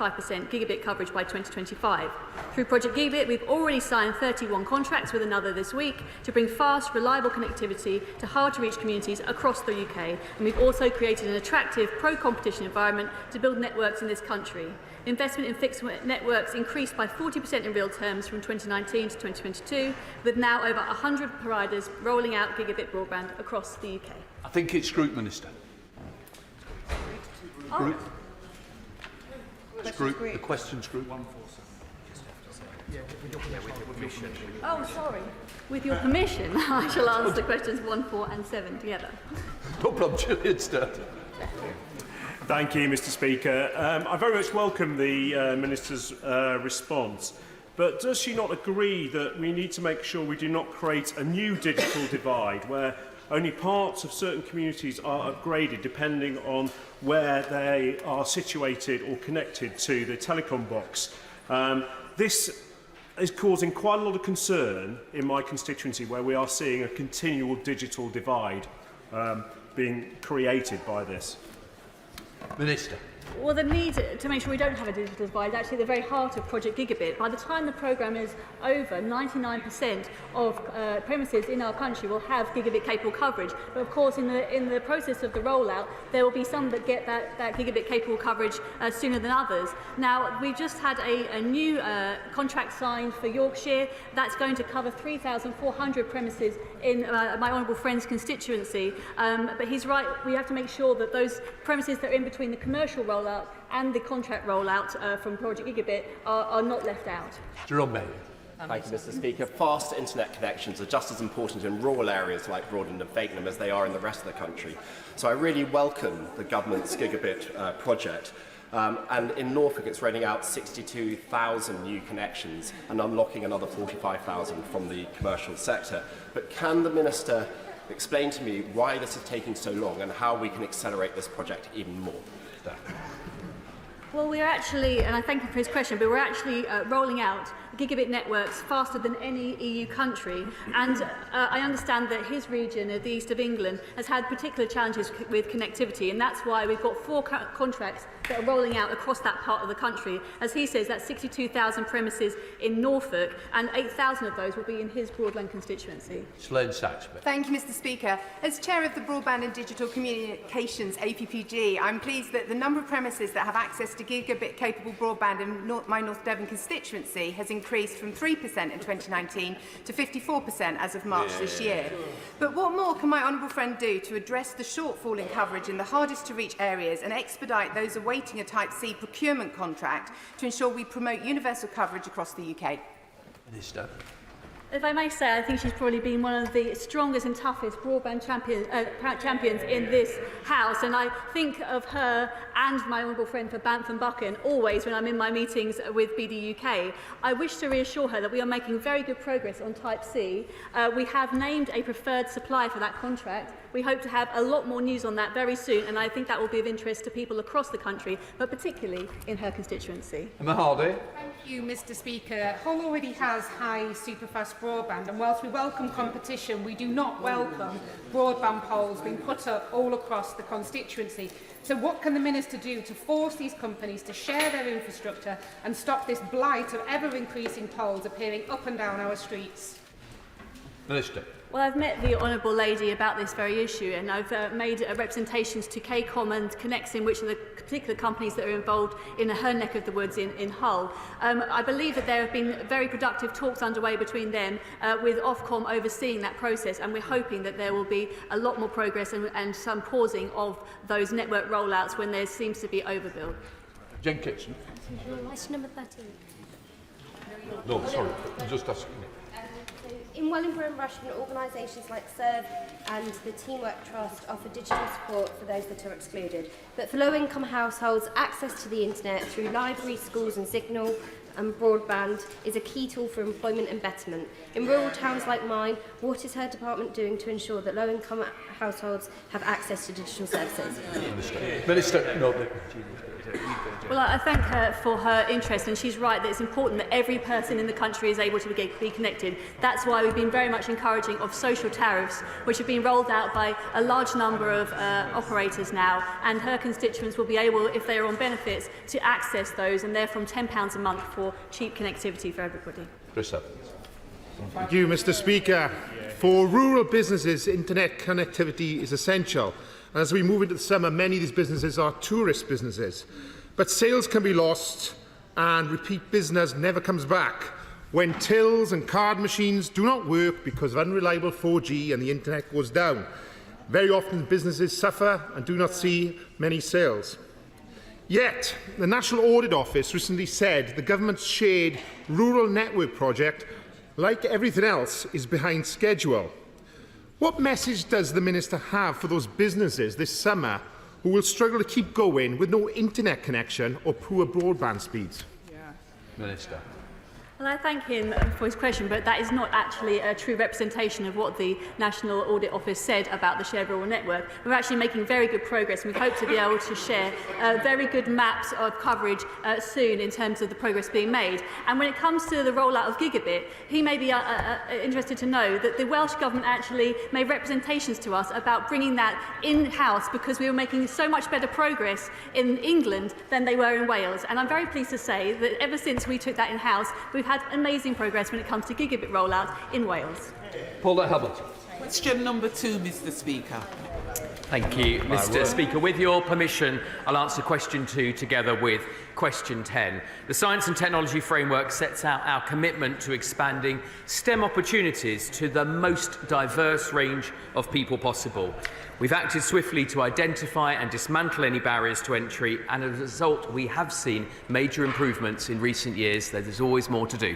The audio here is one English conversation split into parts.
5% gigabit coverage by 2025. Through Project Gigabit, we've already signed 31 contracts with another this week to bring fast, reliable connectivity to hard-to-reach communities across the UK. And we've also created an attractive, pro-competition environment to build networks in this country. Investment in fixed networks increased by 40% in real terms from 2019 to 2022, with now over 100 providers rolling out gigabit broadband across the UK. I think it's Group Minister. Group. The questions group 147. Oh, sorry. With your permission, I shall answer questions 1, 4 and 7 together. No problem, Gillian Sturt. Thank you, Mr Speaker. I very much welcome the Minister's response, but does she not agree that we need to make sure we do not create a new digital divide where only parts of certain communities are upgraded depending on where they are situated or connected to the telecom box? This is causing quite a lot of concern in my constituency, where we are seeing a continual digital divide being created by this. Minister. Well, the need to make sure we don't have a digital divide is actually at the very heart of Project Gigabit. By the time the programme is over, 99% of premises in our country will have gigabit-capable coverage. But of course, in the process of the rollout, there will be some that get that gigabit-capable coverage sooner than others. Now, we've just had a new contract signed for Yorkshire. That's going to cover 3,400 premises in my honourable friend's constituency. But he's right, we have to make sure that those premises that are in between the commercial rollout and the contract rollout from Project Gigabit are not left out. Jerome May. Thank you, Mr Speaker. Fast internet connections are just as important in rural areas like Broadband and Fakenham as they are in the rest of the country. So I really welcome the government's Gigabit project. And in Norfolk, it's rolling out 62,000 new connections and unlocking another 45,000 from the commercial sector. But can the Minister explain to me why this is taking so long and how we can accelerate this project even more? Well, we're actually, and I thank you for his question, but we're actually rolling out gigabit networks faster than any EU country. And I understand that his region, the east of England, has had particular challenges with connectivity, and that's why we've got 4 contracts that are rolling out across that part of the country. As he says, that's 62,000 premises in Norfolk, and 8,000 of those will be in his Broadband constituency. Slane Saxby. Thank you, Mr Speaker. As Chair of the Broadband and Digital Communications APPG, I'm pleased that the number of premises that have access to gigabit-capable broadband in my North Devon constituency has increased from 3% in 2019 to 54% as of March this year. But what more can my honourable friend do to address the shortfall in coverage in the hardest-to-reach areas and expedite those awaiting a Type C procurement contract to ensure we promote universal coverage across the UK? Minister. If I may say, I think she's probably been one of the strongest and toughest broadband champions in this House, and I think of her and my honourable friend for Banff and Buchan always when I'm in my meetings with BD UK. I wish to reassure her that we are making very good progress on Type C. We have named a preferred supplier for that contract. We hope to have a lot more news on that very soon, and I think that will be of interest to people across the country, but particularly in her constituency. Emma Hardy. Thank you, Mr Speaker. Hull already has high superfast broadband, and whilst we welcome competition, we do not welcome broadband poles being put up all across the constituency. So what can the Minister do to force these companies to share their infrastructure and stop this blight of ever-increasing tolls appearing up and down our streets? Minister. Well, I've met the Honourable Lady about this very issue, and I've made representations to KCOM and Connexin, which are the particular companies that are involved in her neck of the woods in Hull. I believe that there have been very productive talks underway between them, with Ofcom overseeing that process, and we're hoping that there will be a lot more progress and some pausing of those network rollouts when there seems to be overbuild. Jenkins. Question number 13. No, sorry, just asking. In Wellingborough and Rushden, organisations like SERVE and the Teamwork Trust offer digital support for those that are excluded. But for low-income households, access to the internet through libraries, schools and Signal and broadband is a key tool for employment and betterment. In rural towns like mine, what is her department doing to ensure that low-income households have access to digital services? Minister, no. Well, I thank her for her interest, and she's right that it's important that every person in the country is able to be connected. That's why we've been very much encouraging of social tariffs, which have been rolled out by a large number of operators now, and her constituents will be able, if they are on benefits, to access those, and they're from £10 a month for cheap connectivity for everybody. Chris Evans. Thank you, Mr. Speaker. For rural businesses, internet connectivity is essential. And as we move into the summer, many of these businesses are tourist businesses. But sales can be lost and repeat business never comes back when tills and card machines do not work because of unreliable 4G and the internet goes down. Very often businesses suffer and do not see many sales. Yet, the National Audit Office recently said the government's shared rural network project, like everything else, is behind schedule. What message does the Minister have for those businesses this summer who will struggle to keep going with no internet connection or poor broadband speeds? Minister. Well, I thank him for his question, but that is not actually a true representation of what the National Audit Office said about the shared rural network. We're actually making very good progress, and we hope to be able to share very good maps of coverage soon in terms of the progress being made. And when it comes to the rollout of gigabit, he may be interested to know that the Welsh Government actually made representations to us about bringing that in-house because we were making so much better progress in England than they were in Wales. And I'm very pleased to say that ever since we took that in-house, we've had amazing progress when it comes to gigabit rollout in Wales. Paula Hamilton. Question number 2, Mr. Speaker. Thank you, Mr. Speaker. With your permission, I'll answer question 2 together with question 10. The Science and Technology Framework sets out our commitment to expanding STEM opportunities to the most diverse range of people possible. We've acted swiftly to identify and dismantle any barriers to entry, and as a result, we have seen major improvements in recent years. There's always more to do.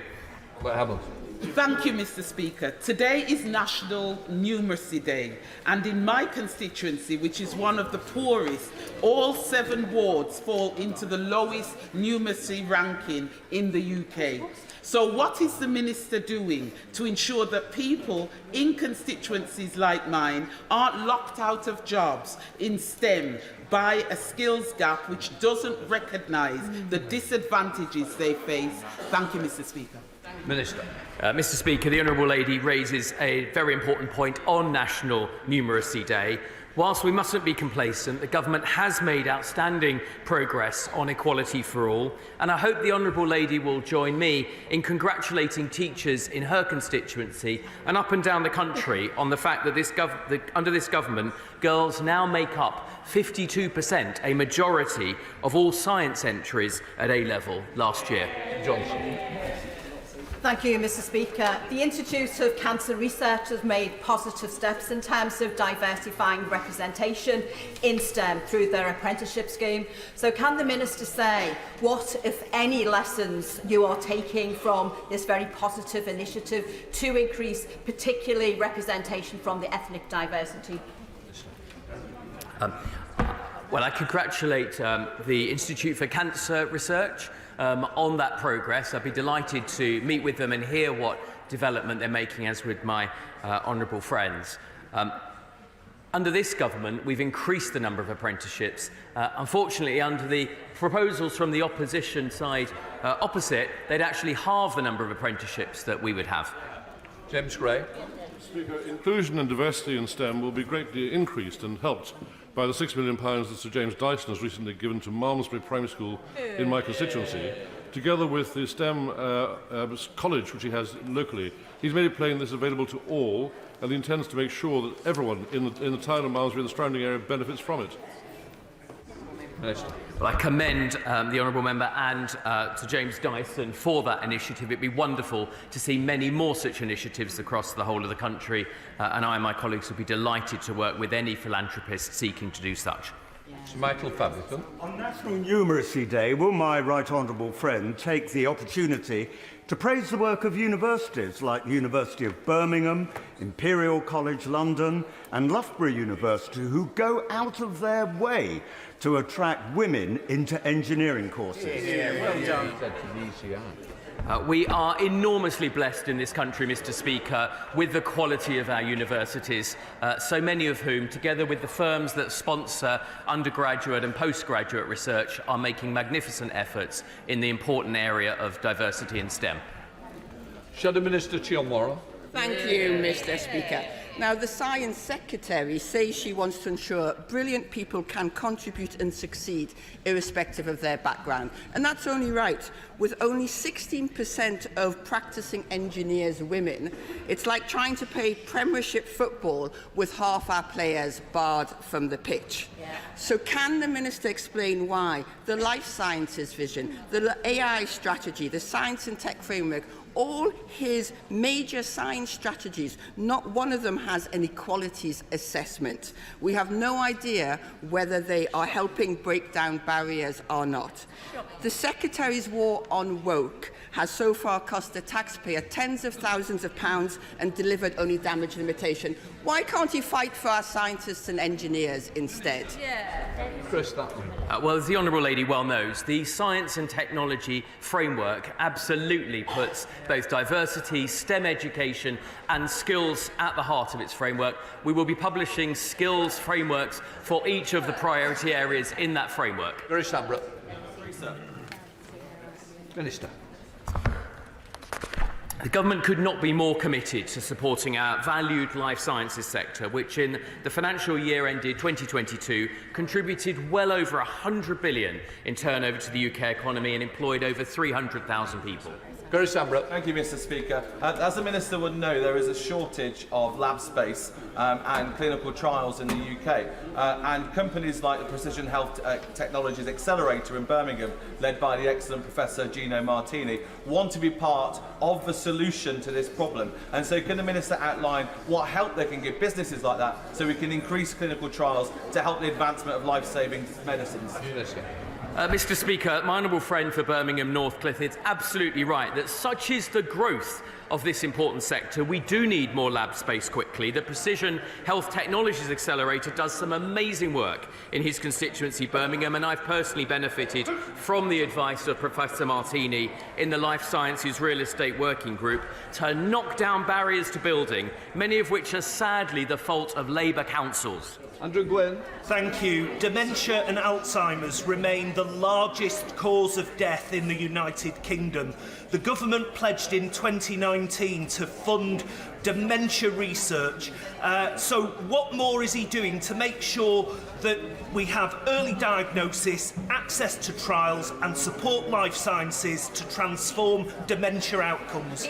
Thank you, Mr. Speaker. Today is National Numeracy Day, and in my constituency, which is one of the poorest, all 7 wards fall into the lowest numeracy ranking in the UK. So what is the Minister doing to ensure that people in constituencies like mine aren't locked out of jobs in STEM by a skills gap which doesn't recognise the disadvantages they face? Thank you, Mr. Speaker. Minister. Mr. Speaker, the Honourable Lady raises a very important point on National Numeracy Day. Whilst we mustn't be complacent, the government has made outstanding progress on equality for all, and I hope the Honourable Lady will join me in congratulating teachers in her constituency and up and down the country on the fact that under this government, girls now make up 52%, a majority of all science entries at A-level last year. Johnson. Thank you, Mr. Speaker. The Institute of Cancer Research has made positive steps in terms of diversifying representation in STEM through their apprenticeship scheme. So can the Minister say what, if any, lessons you are taking from this very positive initiative to increase particularly representation from the ethnic diversity? Well, I congratulate the Institute for Cancer Research on that progress. I'd be delighted to meet with them and hear what development they're making, as with my honourable friends. Under this government, we've increased the number of apprenticeships. Unfortunately, under the proposals from the opposition side opposite, they'd actually halve the number of apprenticeships that we would have. James Gray. Speaker, inclusion and diversity in STEM will be greatly increased and helped by the £6 million that Sir James Dyson has recently given to Malmesbury Primary School in my constituency, together with the STEM college which he has locally. He's made it plain this is available to all, and he intends to make sure that everyone in the town of Malmesbury and the surrounding area benefits from it. Well, I commend the Honourable Member and Sir James Dyson for that initiative. It'd be wonderful to see many more such initiatives across the whole of the country, and I and my colleagues would be delighted to work with any philanthropist seeking to do such. Sir Michael Fableton. On National Numeracy Day, will my right honourable friend take the opportunity to praise the work of universities like the University of Birmingham, Imperial College London and Loughborough University, who go out of their way to attract women into engineering courses? Well done. We are enormously blessed in this country, Mr. Speaker, with the quality of our universities, so many of whom, together with the firms that sponsor undergraduate and postgraduate research, are making magnificent efforts in the important area of diversity in STEM. Shadow Minister Chiomoro. Thank you, Mr. Speaker. Now, the Science Secretary says she wants to ensure brilliant people can contribute and succeed irrespective of their background. And that's only right. With only 16% of practising engineers women, it's like trying to play Premiership football with half our players barred from the pitch. So can the Minister explain why the life sciences vision, the AI strategy, the science and tech framework, all his major science strategies, not one of them has an equalities assessment? We have no idea whether they are helping break down barriers or not. The Secretary's war on woke has so far cost the taxpayer tens of thousands of pounds and delivered only damage limitation. Why can't he fight for our scientists and engineers instead? Chris, that one. Well, as the Honourable Lady well knows, the science and technology framework absolutely puts both diversity, STEM education and skills at the heart of its framework. We will be publishing skills frameworks for each of the priority areas in that framework. Very Sambra. Minister. The Government could not be more committed to supporting our valued life sciences sector, which in the financial year ended 2022 contributed well over £100 billion in turnover to the UK economy and employed over 300,000 people. Thank you, Mr. Speaker. As the Minister would know, there is a shortage of lab space and clinical trials in the UK. And companies like the Precision Health Technologies Accelerator in Birmingham, led by the excellent Professor Gino Martini, want to be part of the solution to this problem. And so can the Minister outline what help they can give businesses like that so we can increase clinical trials to help the advancement of life-saving medicines? Mr. Speaker, my honourable friend for Birmingham Northcliffe is absolutely right that such is the growth of this important sector. We do need more lab space quickly. The Precision Health Technologies Accelerator does some amazing work in his constituency, Birmingham, and I've personally benefited from the advice of Professor Martini in the Life Sciences Real Estate Working Group to knock down barriers to building, many of which are sadly the fault of Labour councils. Andrew Gwynn. Thank you. Dementia and Alzheimer's remain the largest cause of death in the United Kingdom. The government pledged in 2019 to fund dementia research. So what more is he doing to make sure that we have early diagnosis, access to trials and support life sciences to transform dementia outcomes?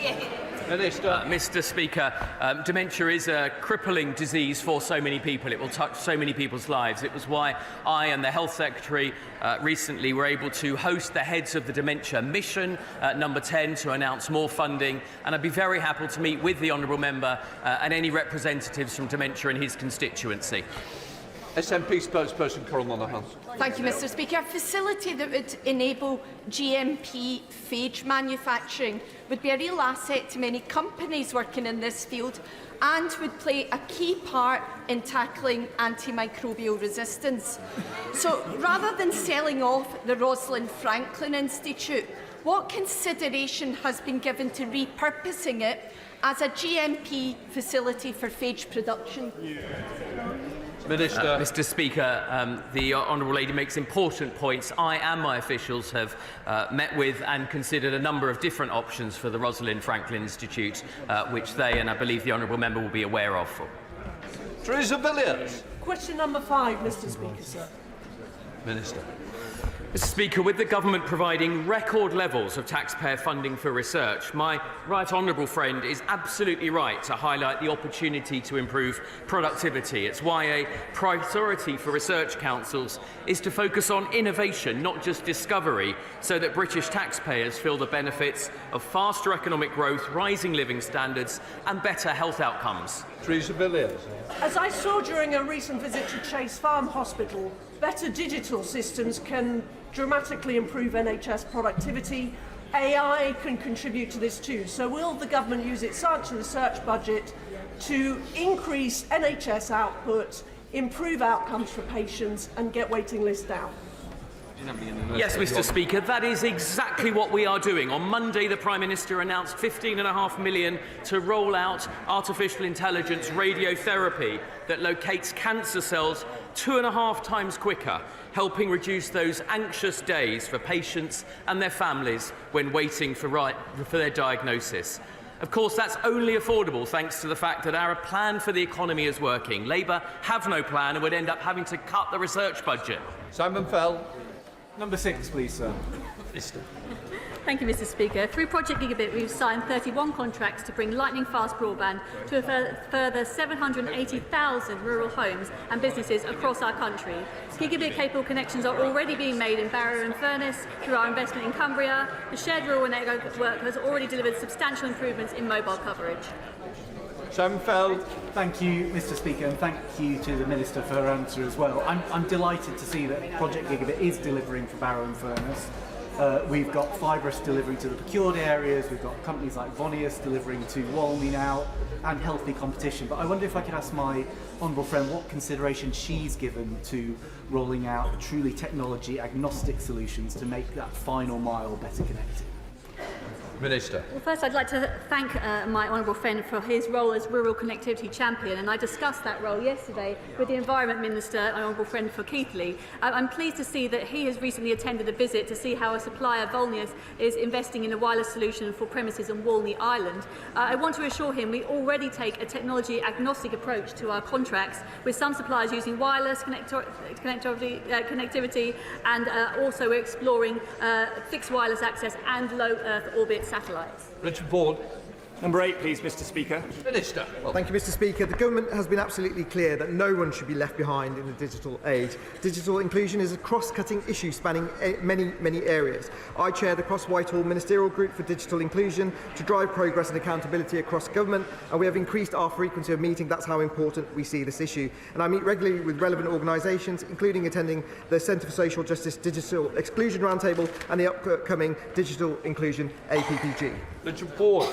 Mr. Speaker, dementia is a crippling disease for so many people. It will touch so many people's lives. It was why I and the Health Secretary recently were able to host the heads of the Dementia Mission, number 10, to announce more funding. And I'd be very happy to meet with the Honourable Member and any representatives from dementia in his constituency. SNP spokesperson Coral Monaghan. Thank you, Mr. Speaker. A facility that would enable GMP phage manufacturing would be a real asset to many companies working in this field and would play a key part in tackling antimicrobial resistance. So rather than selling off the Rosalind Franklin Institute, what consideration has been given to repurposing it as a GMP facility for phage production? Mr. Speaker, the Honourable Lady makes important points. I and my officials have met with and considered a number of different options for the Rosalind Franklin Institute, which they and I believe the Honourable Member will be aware of. Teresa Villiers. Question number 5, Mr. Speaker, sir. Minister. Mr. Speaker, with the Government providing record levels of taxpayer funding for research, my right honourable friend is absolutely right to highlight the opportunity to improve productivity. It's why a priority for research councils is to focus on innovation, not just discovery, so that British taxpayers feel the benefits of faster economic growth, rising living standards and better health outcomes. Teresa Villiers. As I saw during a recent visit to Chase Farm Hospital, better digital systems can dramatically improve NHS productivity. AI can contribute to this too. So will the government use its science and research budget to increase NHS output, improve outcomes for patients and get waiting lists down? Yes, Mr. Speaker, that is exactly what we are doing. On Monday, the Prime Minister announced $15.5 million to roll out artificial intelligence radiotherapy that locates cancer cells 2.5 times quicker, helping reduce those anxious days for patients and their families when waiting for their diagnosis. Of course, that's only affordable thanks to the fact that our plan for the economy is working. Labour have no plan and would end up having to cut the research budget. Simon Fell. Number 6, please, sir. Thank you, Mr. Speaker. Through Project Gigabit, we've signed 31 contracts to bring lightning-fast broadband to a further 780,000 rural homes and businesses across our country. Gigabit-capable connections are already being made in Barrow and Furness through our investment in Cumbria. The shared rural network has already delivered substantial improvements in mobile coverage. Simon Fell. Thank you, Mr. Speaker, and thank you to the Minister for her answer as well. I'm delighted to see that Project Gigabit is delivering for Barrow and Furness. We've got fibrous delivery to the procured areas, we've got companies like Vonius delivering to Walney now, and healthy competition. But I wonder if I could ask my honourable friend what consideration she's given to rolling out truly technology agnostic solutions to make that final mile better connected. Minister. Well, first I'd like to thank my honourable friend for his role as Rural Connectivity Champion, and I discussed that role yesterday with the Environment Minister, my honourable friend for Keighley. I'm pleased to see that he has recently attended a visit to see how a supplier, Volnius, is investing in a wireless solution for premises on Walney Island. I want to assure him we already take a technology agnostic approach to our contracts, with some suppliers using wireless connectivity, and also we're exploring fixed wireless access and low Earth orbit satellites. Richard Ford. Number 8, please, Mr. Speaker. Minister. Thank you, Mr. Speaker. The government has been absolutely clear that no one should be left behind in the digital age. Digital inclusion is a cross-cutting issue spanning many areas. I chair the Cross-Whitehall Ministerial Group for Digital Inclusion to drive progress and accountability across government, and we have increased our frequency of meeting. That's how important we see this issue. And I meet regularly with relevant organisations, including attending the Centre for Social Justice Digital Exclusion Roundtable and the upcoming Digital Inclusion APPG. Richard Ford.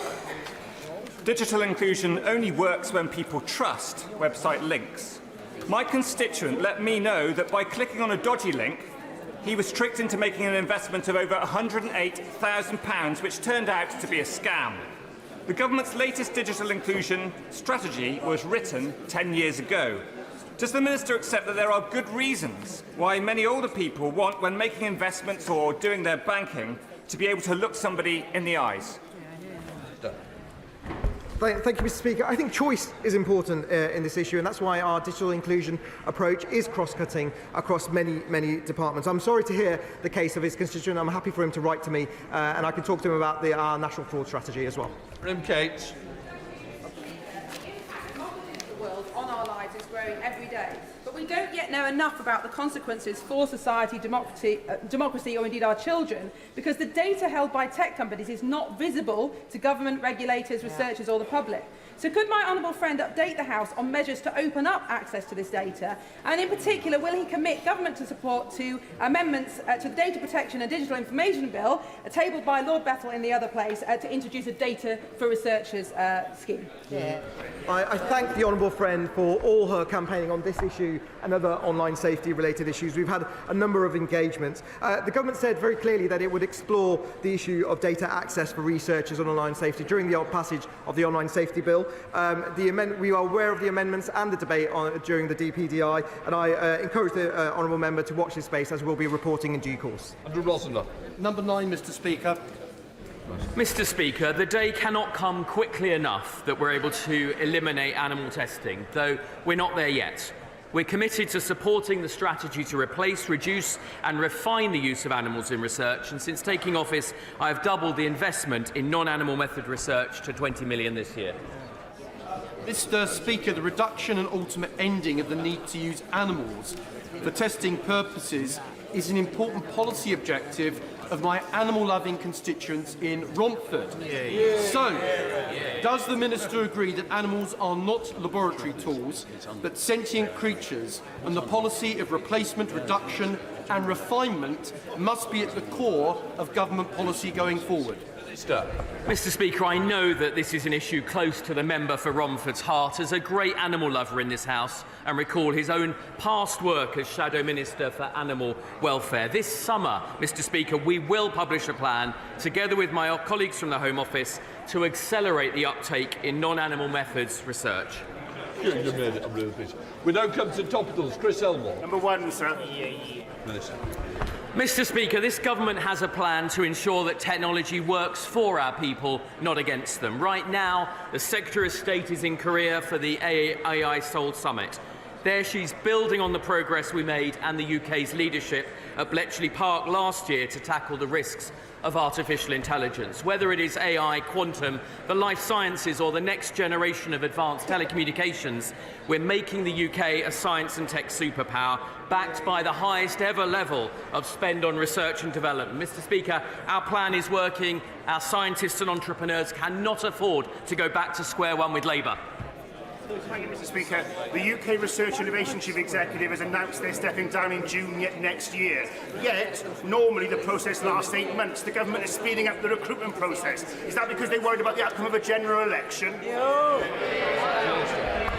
Digital inclusion only works when people trust website links. My constituent let me know that by clicking on a dodgy link, he was tricked into making an investment of over £108,000, which turned out to be a scam. The government's latest digital inclusion strategy was written 10 years ago. Does the Minister accept that there are good reasons why many older people want, when making investments or doing their banking, to be able to look somebody in the eyes? Thank you, Mr. Speaker. I think choice is important in this issue, and that's why our digital inclusion approach is cross-cutting across many departments. I'm sorry to hear the case of his constituent. I'm happy for him to write to me, and I can talk to him about our national fraud strategy as well. Grim Cates. The world on our lives is growing every day, but we don't yet know enough about the consequences for society, democracy, or indeed our children, because the data held by tech companies is not visible to government, regulators, researchers or the public. So could my honourable friend update the House on measures to open up access to this data? And in particular, will he commit government to support to amendments to the Data Protection and Digital Information Bill, tabled by Lord Bethel in the other place, to introduce a data for researchers scheme? Yeah. I thank the honourable friend for all her campaigning on this issue and other online safety related issues. We've had a number of engagements. The government said very clearly that it would explore the issue of data access for researchers on online safety during the passage of the online safety bill. We are aware of the amendments and the debate during the DPDI, and I encourage the honourable member to watch this space, as we'll be reporting in due course. Andrew Rosner. Number 9, Mr. Speaker. Mr. Speaker, the day cannot come quickly enough that we're able to eliminate animal testing, though we're not there yet. We're committed to supporting the strategy to replace, reduce and refine the use of animals in research, and since taking office I have doubled the investment in non-animal method research to 20 million this year. Mr. Speaker, the reduction and ultimate ending of the need to use animals for testing purposes is an important policy objective of my animal-loving constituents in Romford. So, does the Minister agree that animals are not laboratory tools, but sentient creatures, and the policy of replacement, reduction and refinement must be at the core of government policy going forward? Mr. Speaker, I know that this is an issue close to the member for Romford's heart as a great animal lover in this House, and recall his own past work as Shadow Minister for Animal Welfare. This summer, Mr. Speaker, we will publish a plan, together with my colleagues from the Home Office, to accelerate the uptake in non-animal methods research. We now come to topicals. Chris Elmore. Number one, sir. Minister. Mr. Speaker, this government has a plan to ensure that technology works for our people, not against them. Right now, the Secretary of State is in Korea for the AI Seoul Summit. There she's building on the progress we made and the UK's leadership at Bletchley Park last year to tackle the risks of artificial intelligence. Whether it is AI, quantum, the life sciences or the next generation of advanced telecommunications, we're making the UK a science and tech superpower, backed by the highest ever level of spend on research and development. Mr. Speaker, our plan is working. Our scientists and entrepreneurs cannot afford to go back to square one with Labour. Thank you, Mr. Speaker. The UK Research Innovation Chief Executive has announced they're stepping down in June next year. Yet, normally the process lasts 8 months. The government is speeding up the recruitment process. Is that because they're worried about the outcome of a general election?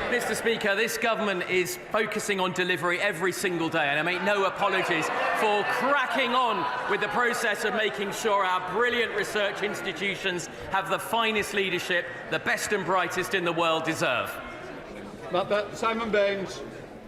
Mr. Speaker, this government is focusing on delivery every single day, and I make no apologies for cracking on with the process of making sure our brilliant research institutions have the finest leadership the best and brightest in the world deserve. Simon Baines.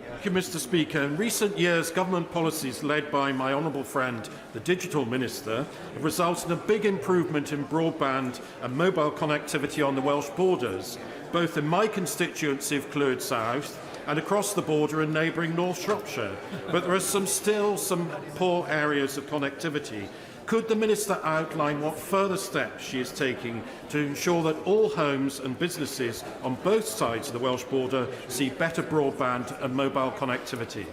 Thank you, Mr. Speaker. In recent years, government policies led by my honourable friend, the Digital Minister, have resulted in a big improvement in broadband and mobile connectivity on the Welsh borders, both in my constituency of Clwyd South and across the border in neighbouring North Shropshire. But there are still some poor areas of connectivity. Could the Minister outline what further steps she is taking to ensure that all homes and businesses on both sides of the Welsh border see better broadband and mobile connectivity?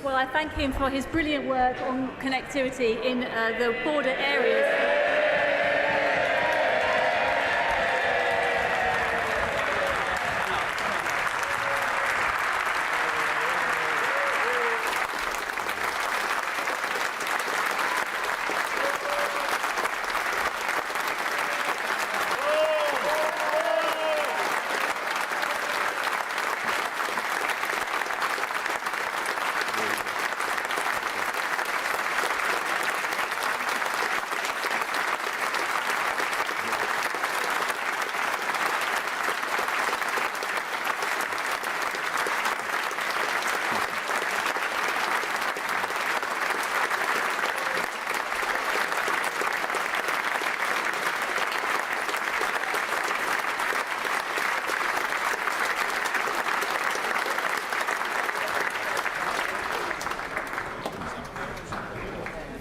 Well, I thank him for his brilliant work on connectivity in the border areas.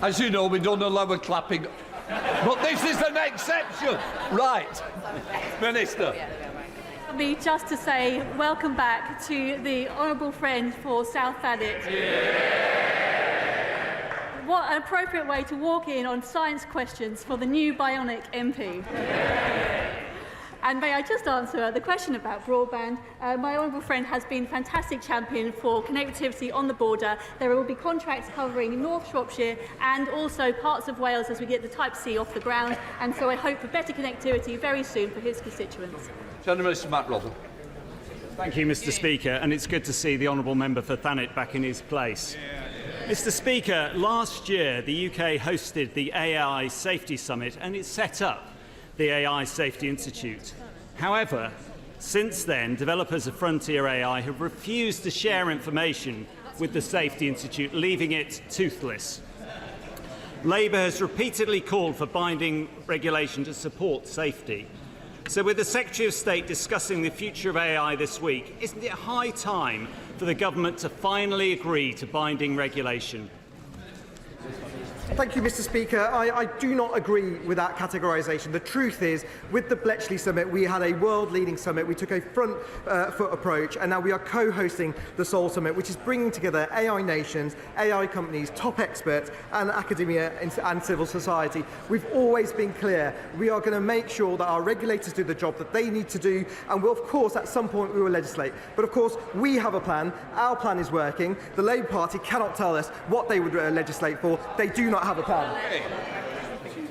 As you know, we don't allow a clapping, but this is an exception. Right. Minister. Me just to say welcome back to the honourable friend for South Thanet. What an appropriate way to walk in on science questions for the new bionic MP. And may I just answer the question about broadband? My honourable friend has been a fantastic champion for connectivity on the border. There will be contracts covering North Shropshire and also parts of Wales as we get the Type C off the ground. And so I hope for better connectivity very soon for his constituents. Senator Minister Matt Rodham. Thank you, Mr. Speaker, and it's good to see the honourable member for Thanet back in his place. Mr. Speaker, last year the UK hosted the AI Safety Summit and it set up the AI Safety Institute. However, since then, developers of Frontier AI have refused to share information with the Safety Institute, leaving it toothless. Labour has repeatedly called for binding regulation to support safety. So with the Secretary of State discussing the future of AI this week, isn't it high time for the government to finally agree to binding regulation? Thank you, Mr. Speaker. I do not agree with that categorisation. The truth is, with the Bletchley Summit, we had a world-leading summit. We took a front-foot approach, and now we are co-hosting the Seoul Summit, which is bringing together AI nations, AI companies, top experts, and academia and civil society. We've always been clear. We are going to make sure that our regulators do the job that they need to do, and we'll, of course, at some point we will legislate. But, of course, we have a plan. Our plan is working. The Labour Party cannot tell us what they would legislate for. They do not have a plan.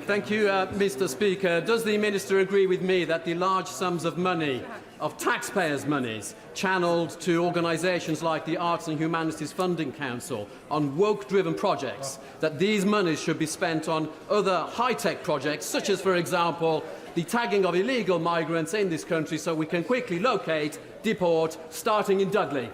Thank you, Mr. Speaker. Does the Minister agree with me that the large sums of money, of taxpayers' monies, channelled to organisations like the Arts and Humanities Funding Council on woke-driven projects, that these monies should be spent on other high-tech projects, such as, for example, the tagging of illegal migrants in this country so we can quickly locate, deport, starting in Dudley?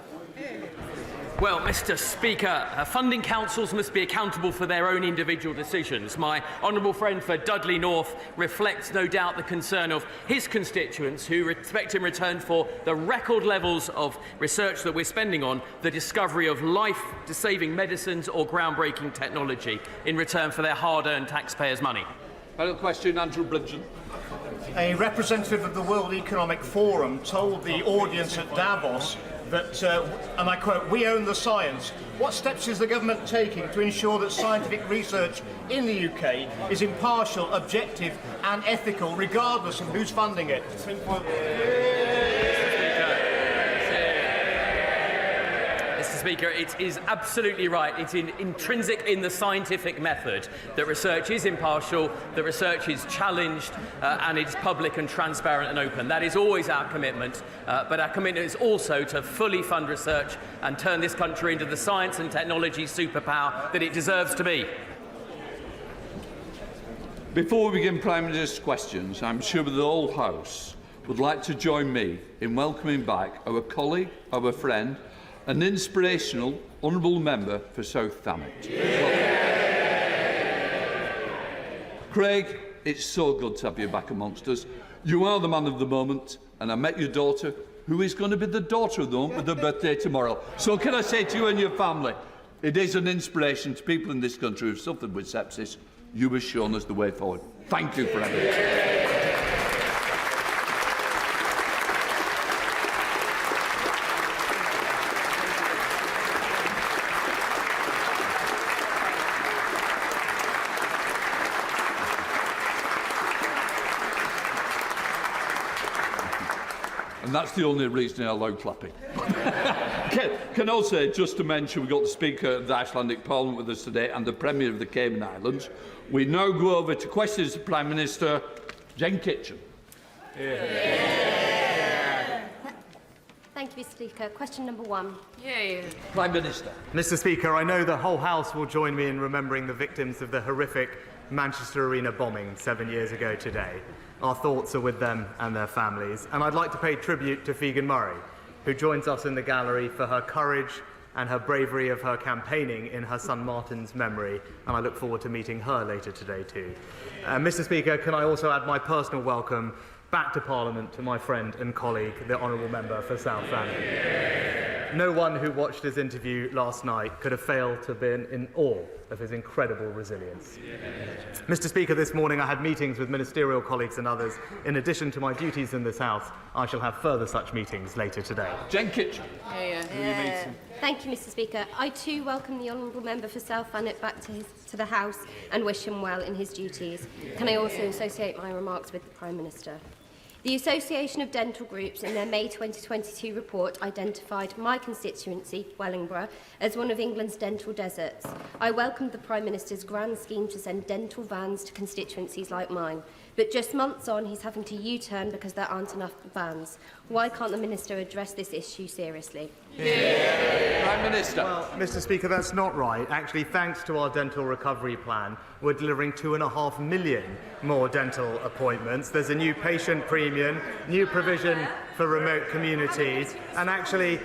Well, Mr. Speaker, funding councils must be accountable for their own individual decisions. My honourable friend for Dudley North reflects, no doubt, the concern of his constituents who expect in return for the record levels of research that we're spending on the discovery of life-saving medicines or groundbreaking technology in return for their hard-earned taxpayers' money. Final question, Andrew Bridgen. A representative of the World Economic Forum told the audience at Davos that, and I quote, "We own the science." What steps is the government taking to ensure that scientific research in the UK is impartial, objective and ethical, regardless of who's funding it? Mr. Speaker, it is absolutely right. It's intrinsic in the scientific method that research is impartial, that research is challenged, and it's public and transparent and open. That is always our commitment, but our commitment is also to fully fund research and turn this country into the science and technology superpower that it deserves to be. Before we begin Prime Minister's questions, I'm sure the whole House would like to join me in welcoming back our colleague, our friend, an inspirational honourable member for South Thanet. Craig, it's so good to have you back amongst us. You are the man of the moment, and I met your daughter, who is going to be the daughter of the moment with her birthday tomorrow. So can I say to you and your family, it is an inspiration to people in this country who've suffered with sepsis. You have shown us the way forward. Thank you for everything. And that's the only reason I allow clapping. Can also, just to mention, we've got the Speaker of the Icelandic Parliament with us today and the Premier of the Cayman Islands. We now go over to questions to Prime Minister Jen Kitchen. Thank you, Mr. Speaker. Question number 1. Prime Minister. Mr. Speaker, I know the whole House will join me in remembering the victims of the horrific Manchester Arena bombing 7 years ago today. Our thoughts are with them and their families. And I'd like to pay tribute to Figen Murray, who joins us in the gallery for her courage and her bravery of her campaigning in her son Martin's memory. And I look forward to meeting her later today too. Mr. Speaker, can I also add my personal welcome back to Parliament to my friend and colleague, the Honourable Member for South Thanet. No one who watched his interview last night could have failed to have been in awe of his incredible resilience. Mr. Speaker, this morning I had meetings with ministerial colleagues and others. In addition to my duties in this House, I shall have further such meetings later today. Jen Kitchen. Thank you, Mr. Speaker. I too welcome the Honourable Member for South Thanet back to the House and wish him well in his duties. Can I also associate my remarks with the Prime Minister? The Association of Dental Groups in their May 2022 report identified my constituency, Wellingborough, as one of England's dental deserts. I welcomed the Prime Minister's grand scheme to send dental vans to constituencies like mine. But just months on, he's having to U-turn because there aren't enough vans. Why can't the Minister address this issue seriously? Prime Minister. Well, Mr. Speaker, that's not right. Actually, thanks to our dental recovery plan, we're delivering 2.5 million more dental appointments. There's a new patient premium, new provision for remote communities, and actually,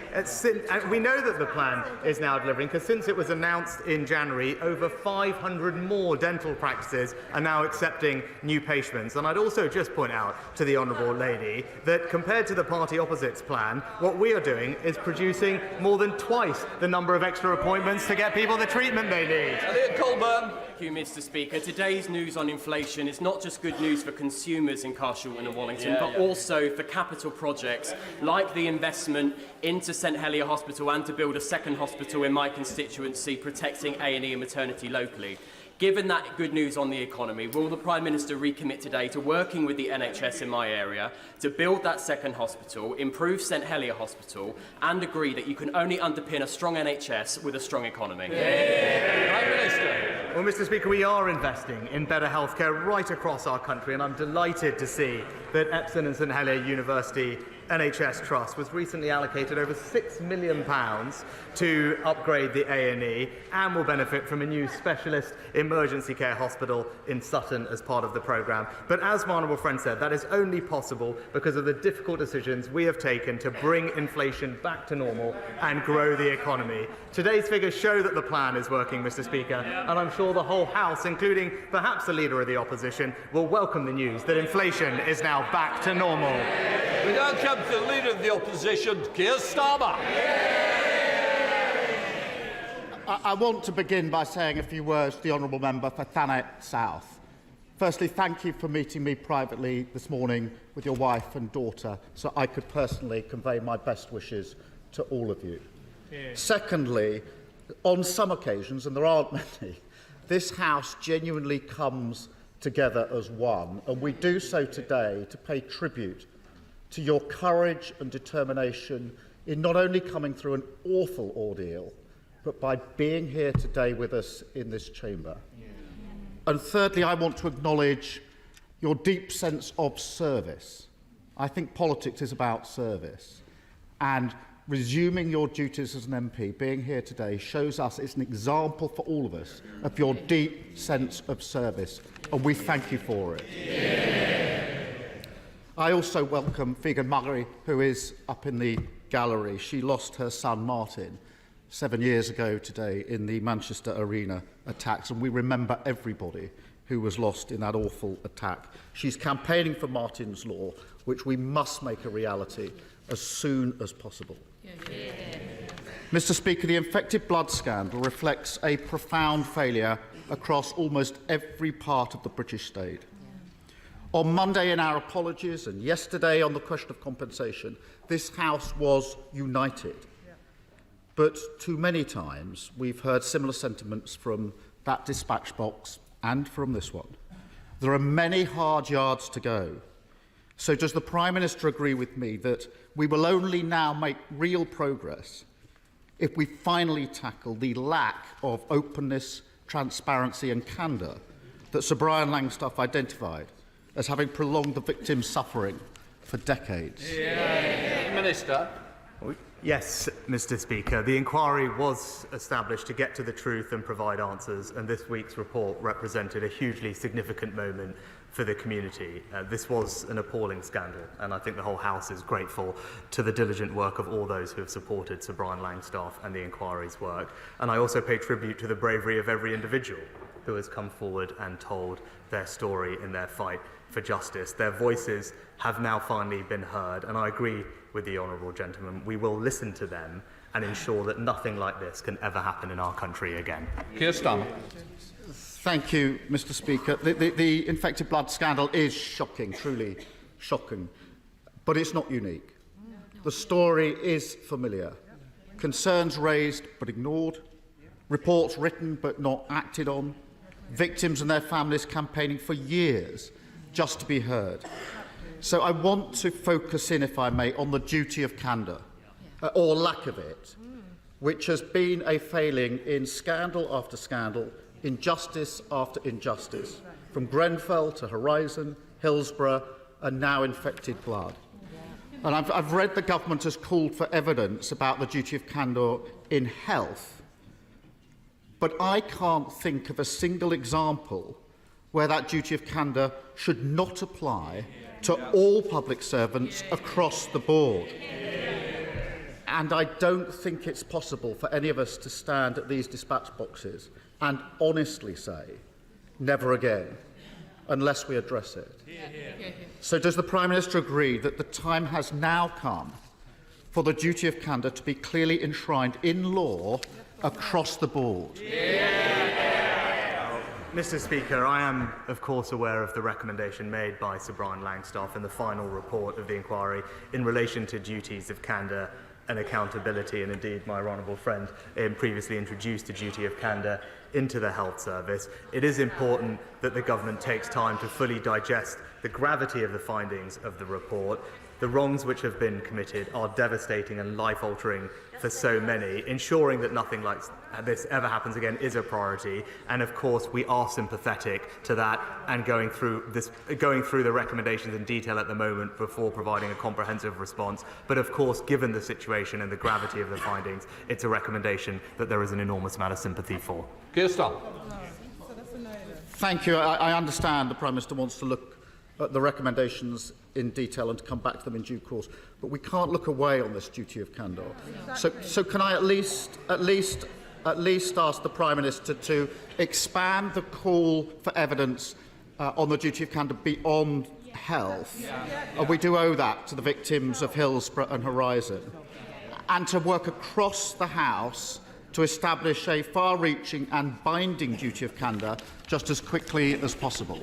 we know that the plan is now delivering because since it was announced in January, over 500 more dental practices are now accepting new patients. And I'd also just point out to the Honourable Lady that compared to the party opposite's plan, what we are doing is producing more than twice the number of extra appointments to get people the treatment they need. Elliot Colburn. Thank you, Mr. Speaker. Today's news on inflation is not just good news for consumers in Carshalton and Wallington, but also for capital projects like the investment into St Helier Hospital and to build a second hospital in my constituency, protecting A&E and maternity locally. Given that good news on the economy, will the Prime Minister recommit today to working with the NHS in my area to build that second hospital, improve St Helier Hospital, and agree that you can only underpin a strong NHS with a strong economy? Prime Minister. Well, Mr. Speaker, we are investing in better healthcare right across our country, and I'm delighted to see that Epsom and St Helier University NHS Trust was recently allocated over £6 million to upgrade the A&E and will benefit from a new specialist emergency care hospital in Sutton as part of the programme. But as my honourable friend said, that is only possible because of the difficult decisions we have taken to bring inflation back to normal and grow the economy. Today's figures show that the plan is working, Mr. Speaker, and I'm sure the whole House, including perhaps the Leader of the Opposition, will welcome the news that inflation is now back to normal. We now come to the Leader of the Opposition, Keir Starmer. I want to begin by saying a few words to the Honourable Member for Thanet South. Firstly, thank you for meeting me privately this morning with your wife and daughter so I could personally convey my best wishes to all of you. Secondly, on some occasions, and there aren't many, this House genuinely comes together as one, and we do so today to pay tribute to your courage and determination in not only coming through an awful ordeal, but by being here today with us in this chamber. And thirdly, I want to acknowledge your deep sense of service. I think politics is about service. And resuming your duties as an MP, being here today, shows us it's an example for all of us of your deep sense of service. And we thank you for it. I also welcome Figen Murray, who is up in the gallery. She lost her son, Martin, 7 years ago today in the Manchester Arena attacks, and we remember everybody who was lost in that awful attack. She's campaigning for Martin's Law, which we must make a reality as soon as possible. Mr. Speaker, the infected blood scandal reflects a profound failure across almost every part of the British state. On Monday in our apologies and yesterday on the question of compensation, this House was united. But too many times we've heard similar sentiments from that dispatch box and from this one. There are many hard yards to go. So does the Prime Minister agree with me that we will only now make real progress if we finally tackle the lack of openness, transparency and candour that Sir Brian Langstaff identified as having prolonged the victims' suffering for decades? Minister. Yes, Mr. Speaker. The inquiry was established to get to the truth and provide answers, and this week's report represented a hugely significant moment for the community. This was an appalling scandal, and I think the whole House is grateful to the diligent work of all those who have supported Sir Brian Langstaff and the inquiry's work. And I also pay tribute to the bravery of every individual who has come forward and told their story in their fight for justice. Their voices have now finally been heard, and I agree with the honourable gentleman. We will listen to them and ensure that nothing like this can ever happen in our country again. Keir Starmer. Thank you, Mr. Speaker. The infected blood scandal is shocking, truly shocking, but it's not unique. The story is familiar. Concerns raised but ignored, reports written but not acted on, victims and their families campaigning for years just to be heard. So I want to focus in, if I may, on the duty of candour, or lack of it, which has been a failing in scandal after scandal, injustice after injustice, from Grenfell to Horizon, Hillsborough, and now infected blood. And I've read the government has called for evidence about the duty of candour in health, but I can't think of a single example where that duty of candour should not apply to all public servants across the board. And I don't think it's possible for any of us to stand at these dispatch boxes and honestly say, never again, unless we address it. So does the Prime Minister agree that the time has now come for the duty of candour to be clearly enshrined in law across the board? Mr. Speaker, I am, of course, aware of the recommendation made by Sir Brian Langstaff in the final report of the inquiry in relation to duties of candour and accountability, and indeed my honourable friend previously introduced the duty of candour into the health service. It is important that the government takes time to fully digest the gravity of the findings of the report. The wrongs which have been committed are devastating and life-altering for so many. Ensuring that nothing like this ever happens again is a priority, and of course we are sympathetic to that and going through the recommendations in detail at the moment before providing a comprehensive response. But of course, given the situation and the gravity of the findings, it's a recommendation that there is an enormous amount of sympathy for. Thank you. I understand the Prime Minister wants to look at the recommendations in detail and to come back to them in due course. But we can't look away on this duty of candour. So can I at least ask the Prime Minister to expand the call for evidence on the duty of candour beyond health? We do owe that to the victims of Hillsborough and Horizon. And to work across the House to establish a far-reaching and binding duty of candour just as quickly as possible.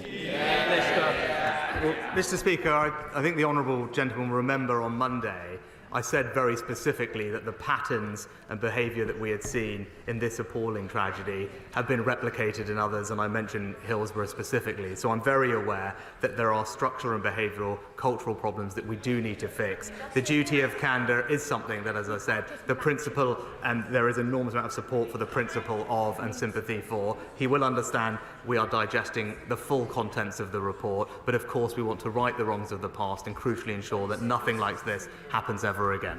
Well, Mr. Speaker, I think the honourable gentleman will remember on Monday I said very specifically that the patterns and behaviour that we had seen in this appalling tragedy have been replicated in others, and I mentioned Hillsborough specifically. So I'm very aware that there are structural and behavioural cultural problems that we do need to fix. The duty of candour is something that, as I said, the principle, and there is an enormous amount of support for the principle of and sympathy for. He will understand we are digesting the full contents of the report, but of course we want to right the wrongs of the past and crucially ensure that nothing like this happens ever again.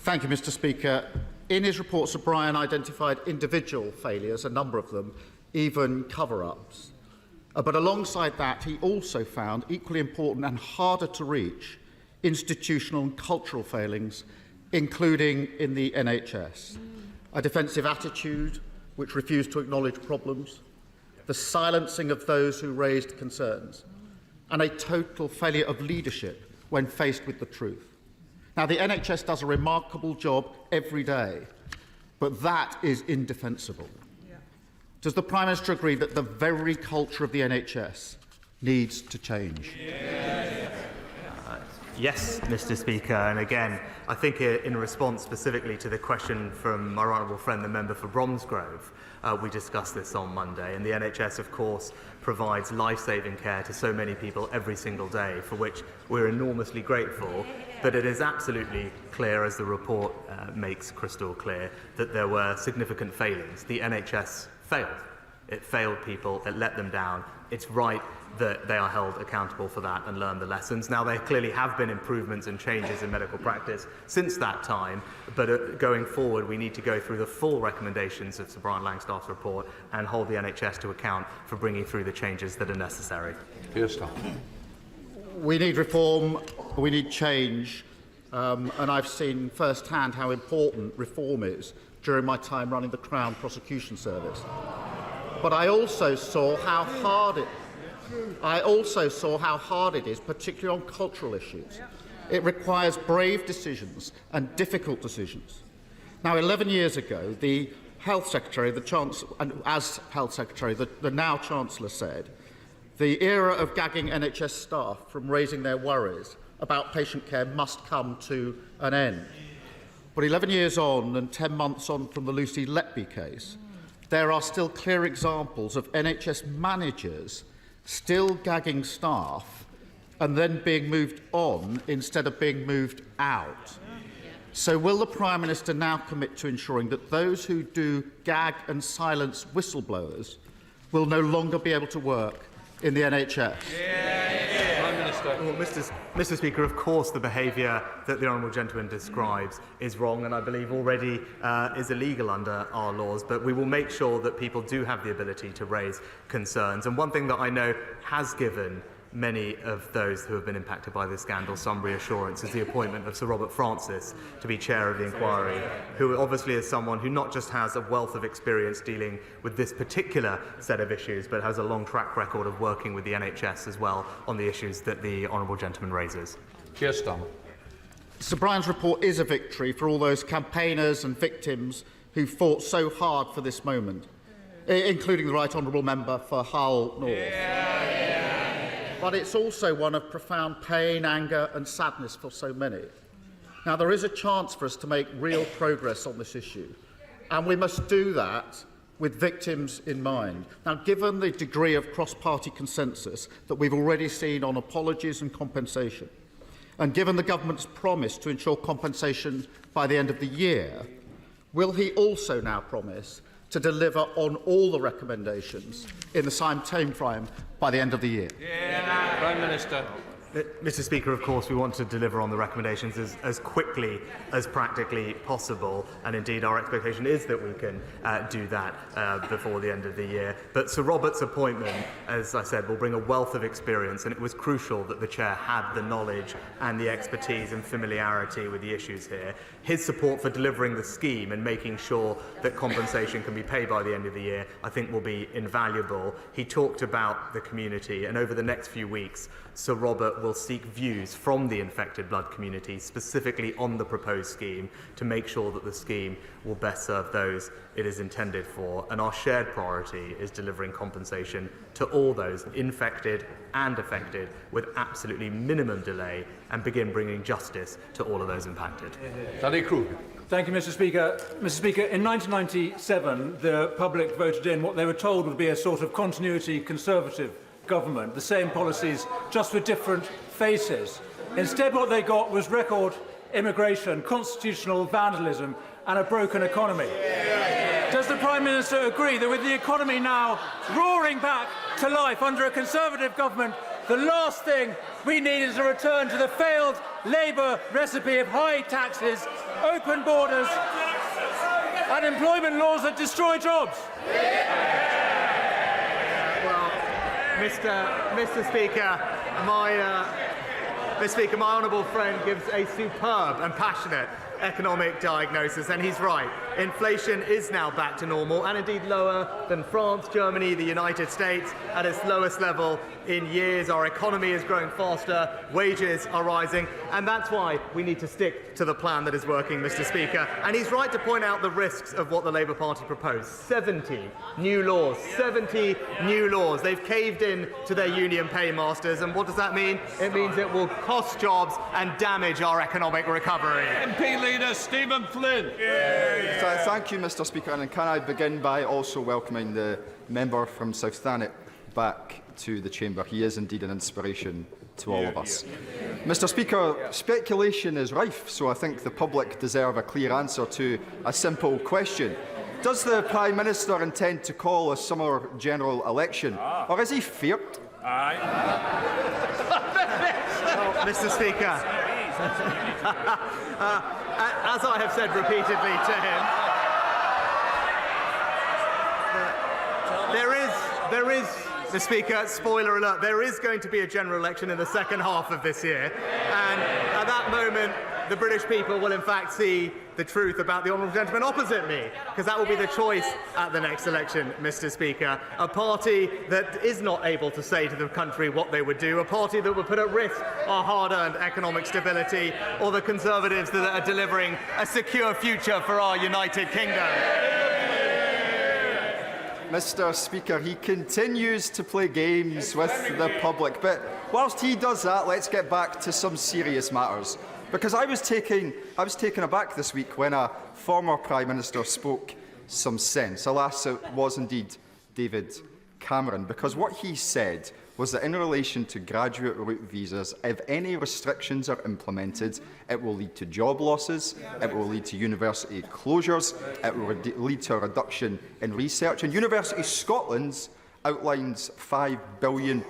Thank you, Mr. Speaker. In his report, Sir Brian identified individual failures, a number of them, even cover-ups. But alongside that, he also found equally important and harder to reach institutional and cultural failings, including in the NHS. A defensive attitude which refused to acknowledge problems, the silencing of those who raised concerns, and a total failure of leadership when faced with the truth. Now, the NHS does a remarkable job every day, but that is indefensible. Does the Prime Minister agree that the very culture of the NHS needs to change? Yes, Mr. Speaker, and again, I think in response specifically to the question from my honourable friend, the member for Bromsgrove, we discussed this on Monday, and the NHS, of course, provides life-saving care to so many people every single day, for which we're enormously grateful. But it is absolutely clear, as the report makes crystal clear, that there were significant failings. The NHS failed. It failed people, it let them down. It's right that they are held accountable for that and learn the lessons. Now, there clearly have been improvements and changes in medical practice since that time, but going forward, we need to go through the full recommendations of Sir Brian Langstaff's report and hold the NHS to account for bringing through the changes that are necessary. We need reform, we need change, and I've seen firsthand how important reform is during my time running the Crown Prosecution Service. But I also saw how hard it is, particularly on cultural issues. It requires brave decisions and difficult decisions. Now, 11 years ago, the Health Secretary, as Health Secretary, the now Chancellor said, the era of gagging NHS staff from raising their worries about patient care must come to an end. But 11 years on and 10 months on from the Lucy Letby case, there are still clear examples of NHS managers still gagging staff and then being moved on instead of being moved out. So will the Prime Minister now commit to ensuring that those who do gag and silence whistleblowers will no longer be able to work in the NHS? Well, Mr. Speaker, of course the behaviour that the honourable gentleman describes is wrong and I believe already is illegal under our laws, but we will make sure that people do have the ability to raise concerns. And one thing that I know has given many of those who have been impacted by this scandal some reassurance is the appointment of Sir Robert Francis to be chair of the inquiry, who obviously is someone who not just has a wealth of experience dealing with this particular set of issues, but has a long track record of working with the NHS as well on the issues that the honourable gentleman raises. Sir Brian's report is a victory for all those campaigners and victims who fought so hard for this moment. including the Right Honourable Member for Hull North. But it's also one of profound pain, anger and sadness for so many. Now, there is a chance for us to make real progress on this issue, and we must do that with victims in mind. Now, given the degree of cross-party consensus that we've already seen on apologies and compensation, and given the government's promise to ensure compensation by the end of the year, will he also now promise to deliver on all the recommendations in the same timeframe by the end of the year? Prime Minister. Mr. Speaker, of course, we want to deliver on the recommendations as quickly as practically possible, and indeed our expectation is that we can do that before the end of the year. But Sir Robert's appointment, as I said, will bring a wealth of experience, and it was crucial that the Chair had the knowledge and the expertise and familiarity with the issues here. His support for delivering the scheme and making sure that compensation can be paid by the end of the year, I think, will be invaluable. He talked about the community, and over the next few weeks, Sir Robert will seek views from the infected blood community, specifically on the proposed scheme, to make sure that the scheme will best serve those it is intended for. And our shared priority is delivering compensation to all those infected and affected with absolutely minimum delay, and begin bringing justice to all of those impacted. Thank you, Mr. Speaker. Mr. Speaker, in 1997, the public voted in what they were told would be a sort of continuity Conservative government, the same policies, just with different faces. Instead, what they got was record immigration, constitutional vandalism and a broken economy. Does the Prime Minister agree that with the economy now roaring back to life under a Conservative government, the last thing we need is a return to the failed Labour recipe of high taxes, open borders and employment laws that destroy jobs? Mr. Speaker, my honourable friend gives a superb and passionate economic diagnosis, and he's right. Inflation is now back to normal, and indeed lower than France, Germany, the United States, at its lowest level in years. Our economy is growing faster, wages are rising, and that's why we need to stick to the plan that is working, Mr. Speaker. And he's right to point out the risks of what the Labour Party proposed. 70 new laws. 70 new laws. They've caved in to their union paymasters, and what does that mean? It means it will cost jobs and damage our economic recovery. MP Leader Stephen Flynn. Thank you, Mr. Speaker, and can I begin by also welcoming the member from South Thanet back to the chamber. He is indeed an inspiration to all of us. Mr. Speaker, speculation is rife, so I think the public deserve a clear answer to a simple question. Does the Prime Minister intend to call a summer general election, or is he feared? Mr. Speaker, as I have said repeatedly to him, there is, Mr. Speaker, spoiler alert, there is going to be a general election in the second half of this year, and at that moment the British people will in fact see the truth about the honourable gentleman opposite me, because that will be the choice at the next election, Mr. Speaker. A party that is not able to say to the country what they would do, a party that would put at risk our hard-earned economic stability, or the Conservatives that are delivering a secure future for our United Kingdom. Mr. Speaker, he continues to play games with the public, but whilst he does that, let's get back to some serious matters. Because I was taken aback this week when a former Prime Minister spoke some sense. Alas, it was indeed David Cameron, because what he said was that in relation to graduate route visas, if any restrictions are implemented, it will lead to job losses, it will lead to university closures, it will lead to a reduction in research. And University Scotland outlines £5 billion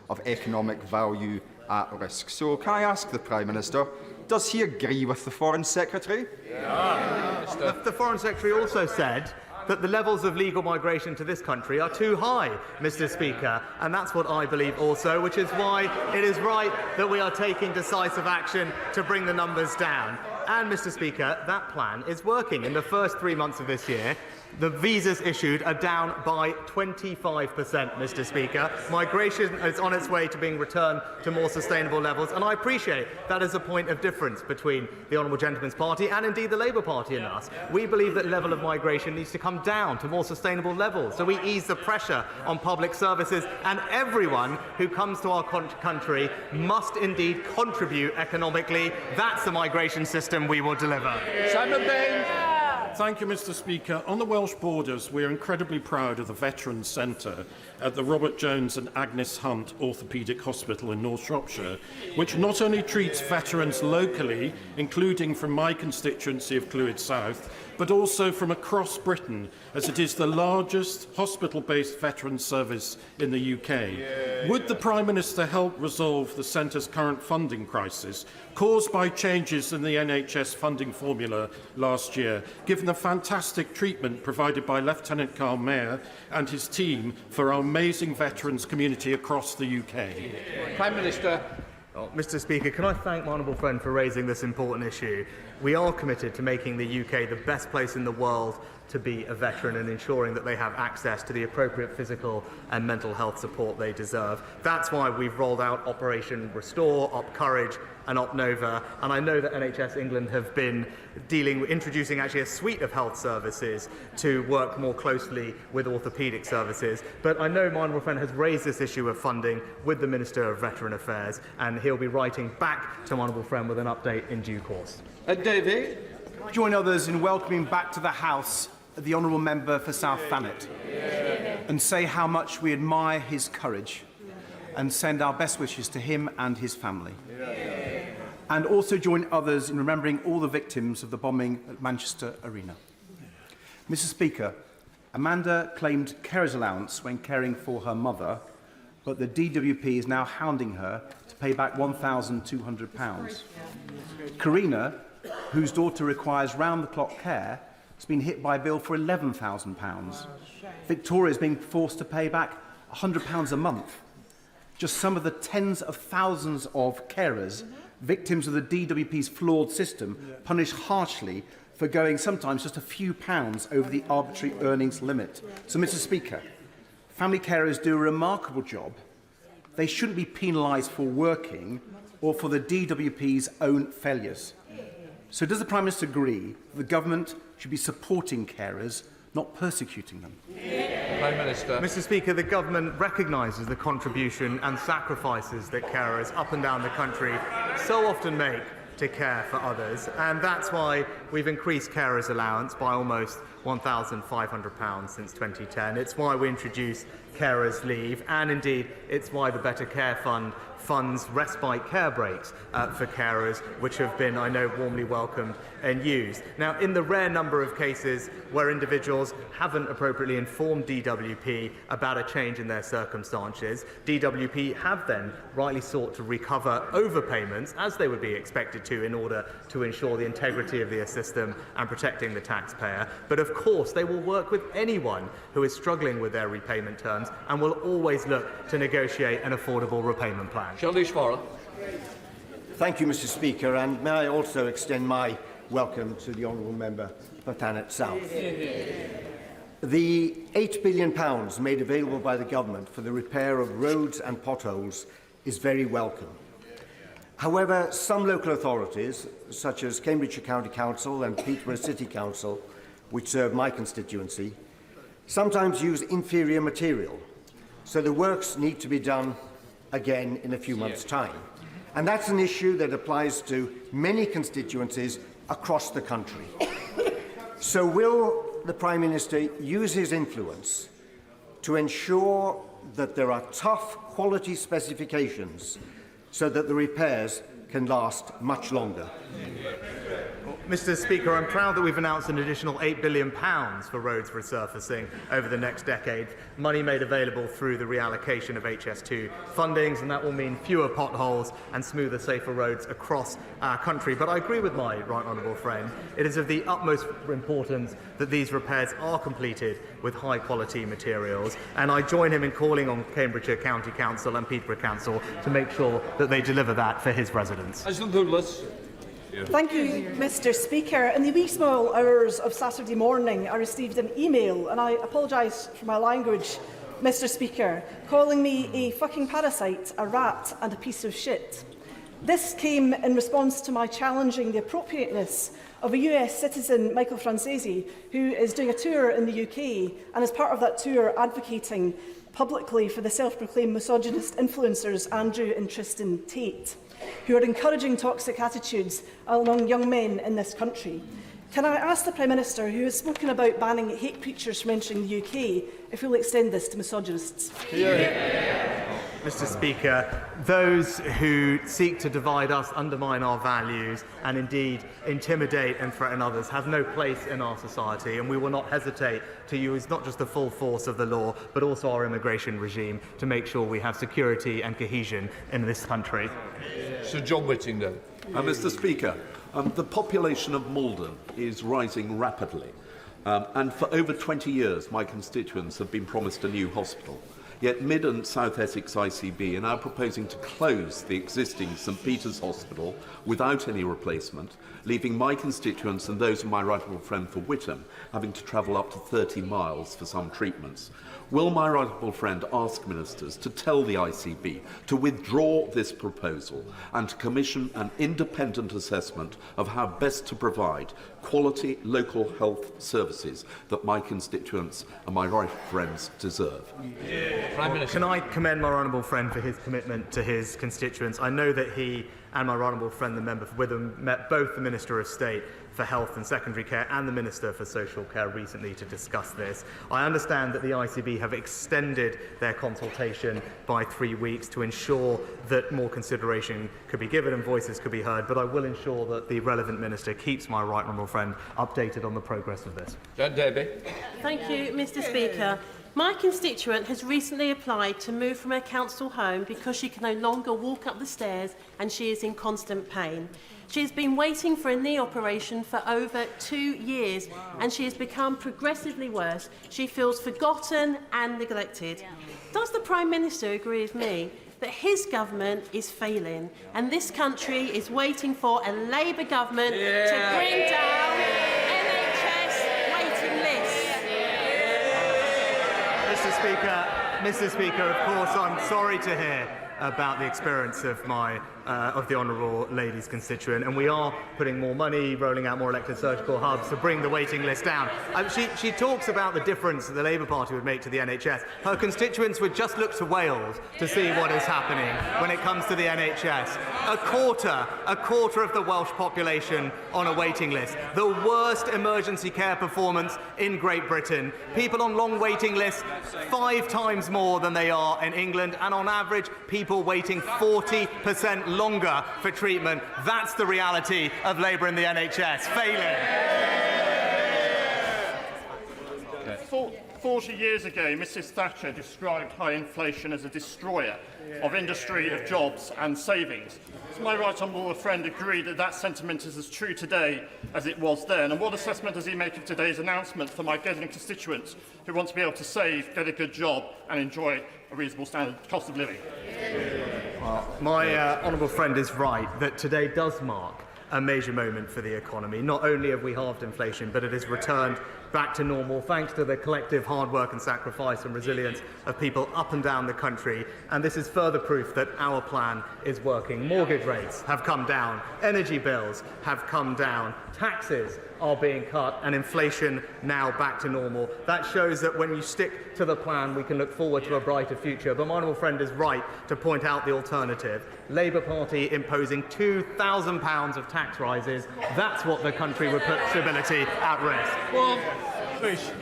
of economic value at risk. So can I ask the Prime Minister, does he agree with the Foreign Secretary? The Foreign Secretary also said that the levels of legal migration to this country are too high, Mr. Speaker, and that's what I believe also, which is why it is right that we are taking decisive action to bring the numbers down. And, Mr. Speaker, that plan is working. In the first 3 months of this year, the visas issued are down by 25%, Mr. Speaker. Migration is on its way to being returned to more sustainable levels, and I appreciate that is a point of difference between the Honourable Gentleman's Party and indeed the Labour Party and us. We believe that level of migration needs to come down to more sustainable levels, so we ease the pressure on public services, and everyone who comes to our country must indeed contribute economically. That's the migration system we will deliver. Simon Bain. Thank you, Mr. Speaker. On the Welsh borders, we're incredibly proud of the Veterans Centre at the Robert Jones and Agnes Hunt Orthopaedic Hospital in North Shropshire, which not only treats veterans locally, including from my constituency of Clwyd South, but also from across Britain, as it is the largest hospital-based veterans service in the UK. Would the Prime Minister help resolve the Centre's current funding crisis, caused by changes in the NHS funding formula last year, given the fantastic treatment provided by Lieutenant Carl Mayer and his team for our amazing veterans community across the UK? Prime Minister. Mr. Speaker, can I thank my honourable friend for raising this important issue? We are committed to making the UK the best place in the world to be a veteran and ensuring that they have access to the appropriate physical and mental health support they deserve. That's why we've rolled out Operation Restore, Op Courage and Op Nova, and I know that NHS England have been introducing actually a suite of health services to work more closely with orthopaedic services. But I know my honourable friend has raised this issue of funding with the Minister of Veteran Affairs, and he'll be writing back to my honourable friend with an update in due course. David. Join others in welcoming back to the House the Honourable Member for South Thanet and say how much we admire his courage and send our best wishes to him and his family. And also join others in remembering all the victims of the bombing at Manchester Arena. Mr. Speaker, Amanda claimed carer's allowance when caring for her mother, but the DWP is now hounding her to pay back £1,200. Karina, whose daughter requires round-the-clock care, has been hit by a bill for £11,000. Victoria is being forced to pay back £100 a month. Just some of the tens of thousands of carers, victims of the DWP's flawed system, punished harshly for going sometimes just a few pounds over the arbitrary earnings limit. So, Mr. Speaker, family carers do a remarkable job. They shouldn't be penalised for working or for the DWP's own failures. So does the Prime Minister agree that the government should be supporting carers, not persecuting them? Prime Minister. Mr. Speaker, the government recognises the contribution and sacrifices that carers up and down the country so often make to care for others, and that's why we've increased carers' allowance by almost £1,500 since 2010. It's why we introduced carers' leave, and indeed it's why the Better Care Fund funds respite care breaks for carers, which have been, I know, warmly welcomed and used. Now, in the rare number of cases where individuals haven't appropriately informed DWP about a change in their circumstances, DWP have then rightly sought to recover overpayments, as they would be expected to, in order to ensure the integrity of the system and protecting the taxpayer. But of course, they will work with anyone who is struggling with their repayment terms and will always look to negotiate an affordable repayment plan. Thank you, Mr. Speaker, and may I also extend my welcome to the Honourable Member for Thanet South. The £8 billion made available by the Government for the repair of roads and potholes is very welcome. However, some local authorities, such as Cambridgeshire County Council and Peterborough City Council, which serve my constituency, sometimes use inferior material, so the works need to be done again in a few months' time. And that's an issue that applies to many constituencies across the country. So will the Prime Minister use his influence to ensure that there are tough quality specifications so that the repairs can last much longer? Mr. Speaker, I'm proud that we've announced an additional £8 billion for roads resurfacing over the next decade, money made available through the reallocation of HS2 fundings, and that will mean fewer potholes and smoother, safer roads across our country. But I agree with my right honourable friend. It is of the utmost importance that these repairs are completed with high-quality materials, and I join him in calling on Cambridgeshire County Council and Peterborough Council to make sure that they deliver that for his residents. Thank you, Mr Speaker. In the wee small hours of Saturday morning, I received an email, and I apologise for my language, Mr Speaker, calling me a fucking parasite, a rat and a piece of shit. This came in response to my challenging the appropriateness of a US citizen, Michael Francesi, who is doing a tour in the UK and as part of that tour advocating publicly for the self-proclaimed misogynist influencers Andrew and Tristan Tate, who are encouraging toxic attitudes among young men in this country. Can I ask the Prime Minister, who has spoken about banning hate preachers from entering the UK, if he will extend this to misogynists? Mr Speaker, those who seek to divide us, undermine our values and indeed intimidate and threaten others have no place in our society, and we will not hesitate to use not just the full force of the law but also our immigration regime to make sure we have security and cohesion in this country. Sir John Whittington. Mr Speaker, the population of Malden is rising rapidly, and for over 20 years my constituents have been promised a new hospital. Yet Mid and South Essex ICB are now proposing to close the existing St Peter's Hospital without any replacement, leaving my constituents and those of my right honourable friend for Whittam having to travel up to 30 miles for some treatments. Will my right honourable friend ask ministers to tell the ICB to withdraw this proposal and to commission an independent assessment of how best to provide quality local health services that my constituents and my right friends deserve? Prime Minister. Can I commend my honourable friend for his commitment to his constituents? I know that he and my honourable friend, the member for Witham, met both the Minister of State for Health and Secondary Care and the Minister for Social Care recently to discuss this. I understand that the ICB have extended their consultation by 3 weeks to ensure that more consideration could be given and voices could be heard, but I will ensure that the relevant minister keeps my right honourable friend updated on the progress of this. John Davey. Thank you, Mr Speaker. My constituent has recently applied to move from her council home because she can no longer walk up the stairs and she is in constant pain. She has been waiting for a knee operation for over 2 years and she has become progressively worse. She feels forgotten and neglected. Does the Prime Minister agree with me that his government is failing and this country is waiting for a Labour government to bring down NHS waiting lists? Mr Speaker, of course, I'm sorry to hear about the experience of the honourable lady's constituent, and we are putting more money, rolling out more elected surgical hubs to bring the waiting list down. She talks about the difference that the Labour Party would make to the NHS. Her constituents would just look to Wales to see what is happening when it comes to the NHS. A quarter of the Welsh population on a waiting list. The worst emergency care performance in Great Britain. People on long waiting lists 5 times more than they are in England, and on average, people waiting 40% longer for treatment. That's the reality of Labour in the NHS. Failing. 40 years ago, Mrs Thatcher described high inflation as a destroyer of industry, of jobs and savings. Does my right honourable friend agree that that sentiment is as true today as it was then? And what assessment does he make of today's announcement for my Gedling constituents who want to be able to save, get a good job and enjoy a reasonable standard cost of living? My honourable friend is right that today does mark a major moment for the economy. Not only have we halved inflation, but it has returned back to normal thanks to the collective hard work and sacrifice and resilience of people up and down the country. And this is further proof that our plan is working. Mortgage rates have come down, energy bills have come down, taxes are being cut, and inflation now back to normal. That shows that when you stick to the plan, we can look forward to a brighter future. But my honourable friend is right to point out the alternative. Labour Party imposing £2,000 of tax rises. That's what the country would put stability at risk.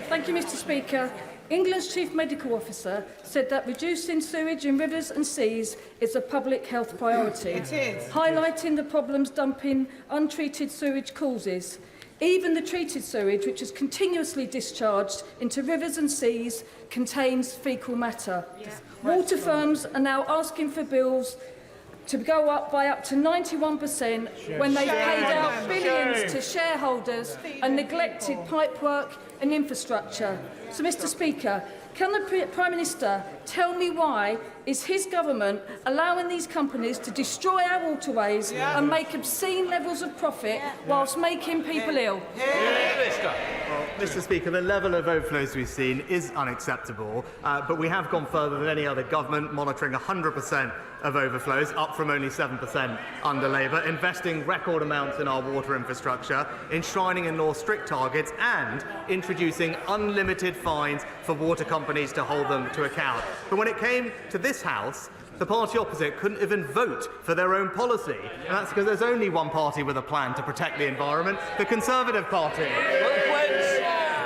Thank you, Mr Speaker. England's Chief Medical Officer said that reducing sewage in rivers and seas is a public health priority, highlighting the problems dumping untreated sewage causes. Even the treated sewage, which is continuously discharged into rivers and seas, contains faecal matter. Water firms are now asking for bills to go up by up to 91% when they've paid out billions to shareholders and neglected pipework and infrastructure. So, Mr Speaker, can the Prime Minister Tell me why is his government allowing these companies to destroy our waterways and make obscene levels of profit whilst making people ill? Well, Mr. Speaker, the level of overflows we've seen is unacceptable, but we have gone further than any other government, monitoring 100% of overflows, up from only 7% under Labour, investing record amounts in our water infrastructure, enshrining in law strict targets, and introducing unlimited fines for water companies to hold them to account. But when it came to this House, the party opposite couldn't even vote for their own policy. And that's because there's only one party with a plan to protect the environment, the Conservative Party.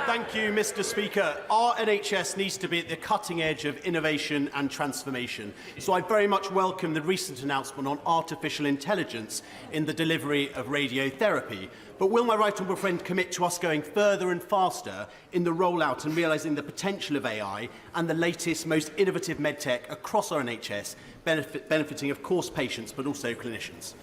Thank you, Mr. Speaker. Our NHS needs to be at the cutting edge of innovation and transformation. So I very much welcome the recent announcement on artificial intelligence in the delivery of radiotherapy. But will my right honourable friend commit to us going further and faster in the rollout and realising the potential of AI and the latest, most innovative medtech across our NHS, benefiting, of course, patients but also clinicians?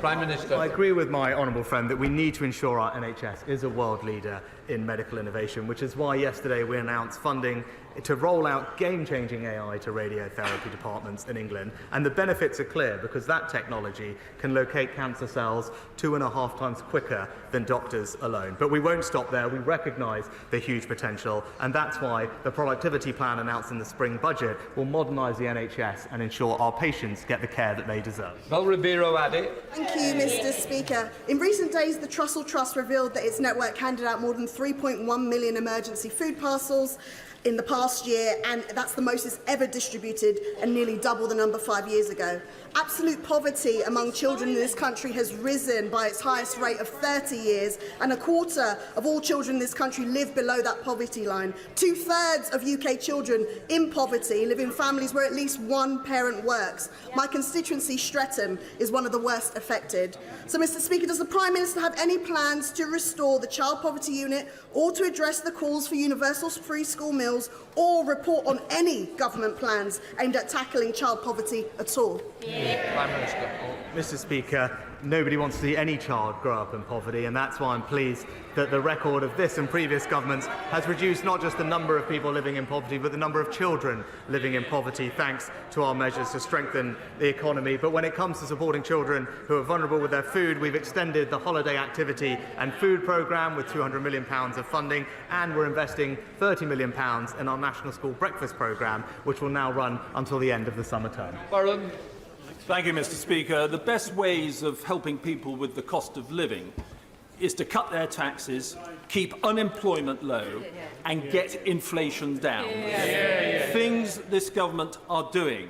Prime Minister. I agree with my honourable friend that we need to ensure our NHS is a world leader in medical innovation, which is why yesterday we announced funding to roll out game-changing AI to radiotherapy departments in England. And the benefits are clear because that technology can locate cancer cells 2.5 times quicker than doctors alone. But we won't stop there. We recognise the huge potential, and that's why the productivity plan announced in the spring budget will modernise the NHS and ensure our patients get the care that they deserve. Val Ribeiro Addy. Thank you, Mr. Speaker. In recent days, the Trussell Trust revealed that its network handed out more than 3.1 million emergency food parcels in the past year, and that's the most it's ever distributed and nearly double the number 5 years ago. Absolute poverty among children in this country has risen by its highest rate of 30 years, and a quarter of all children in this country live below that poverty line. 2/3 of UK children in poverty live in families where at least one parent works. My constituency, Streatham, is one of the worst affected. So, Mr. Speaker, does the Prime Minister have any plans to restore the Child Poverty Unit or to address the calls for universal free school meals or report on any government plans aimed at tackling child poverty at all? Prime Minister. Mr. Speaker, nobody wants to see any child grow up in poverty, and that's why I'm pleased that the record of this and previous governments has reduced not just the number of people living in poverty, but the number of children living in poverty, thanks to our measures to strengthen the economy. But when it comes to supporting children who are vulnerable with their food, we've extended the Holiday Activity and Food Programme with £200 million of funding, and we're investing £30 million in our National School Breakfast Programme, which will now run until the end of the summer term. Baron. Thank you, Mr. Speaker. The best ways of helping people with the cost of living is to cut their taxes, keep unemployment low, and get inflation down. Things this government are doing.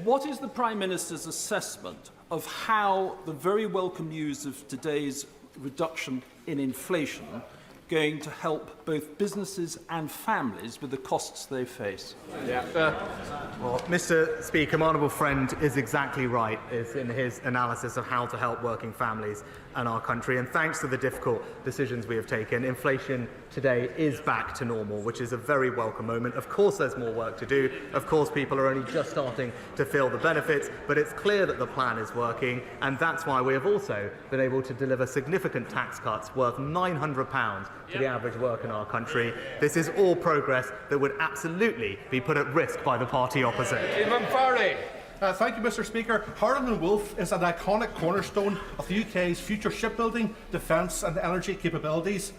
What is the Prime Minister's assessment of how the very welcome news of today's reduction in inflation going to help both businesses and families with the costs they face? Well, Mr. Speaker, my honourable friend is exactly right in his analysis of how to help working families and our country. And thanks to the difficult decisions we have taken, inflation today is back to normal, which is a very welcome moment. Of course, there's more work to do. Of course, people are only just starting to feel the benefits, but it's clear that the plan is working. And that's why we have also been able to deliver significant tax cuts worth £900 to the average worker in our country. This is all progress that would absolutely be put at risk by the party opposite. Ivan Farley. Thank you, Mr. Speaker. Harland and Wolff is an iconic cornerstone of the UK's future shipbuilding, defence and energy capabilities.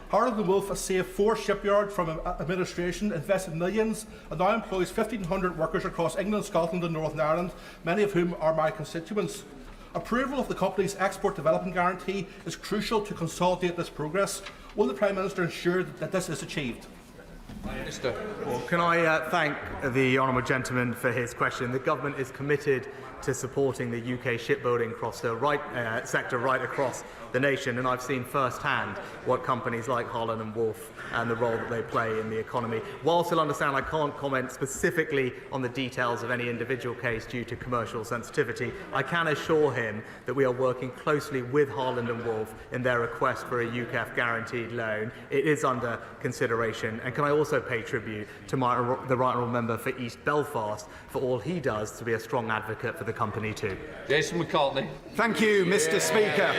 Harland and Wolff, a safe 4 shipyard from administration, invested millions and now employs 1,500 workers across England, Scotland and Northern Ireland, many of whom are my constituents. Approval of the company's export development guarantee is crucial to consolidate this progress. Will the Prime Minister ensure that this is achieved? Minister. Well, can I thank the honourable gentleman for his question. The government is committed to supporting the UK shipbuilding sector right across the nation, and I've seen firsthand what companies like Harland and Wolff and the role that they play in the economy. Whilst I'll understand I can't comment specifically on the details of any individual case due to commercial sensitivity, I can assure him that we are working closely with Harland and Wolff in their request for a UKEF guaranteed loan. It is under consideration, and can I also pay tribute to the Right Honourable Member for East Belfast for all he does to be a strong advocate for the company too. Jason McCartney. Thank you, Mr. Speaker.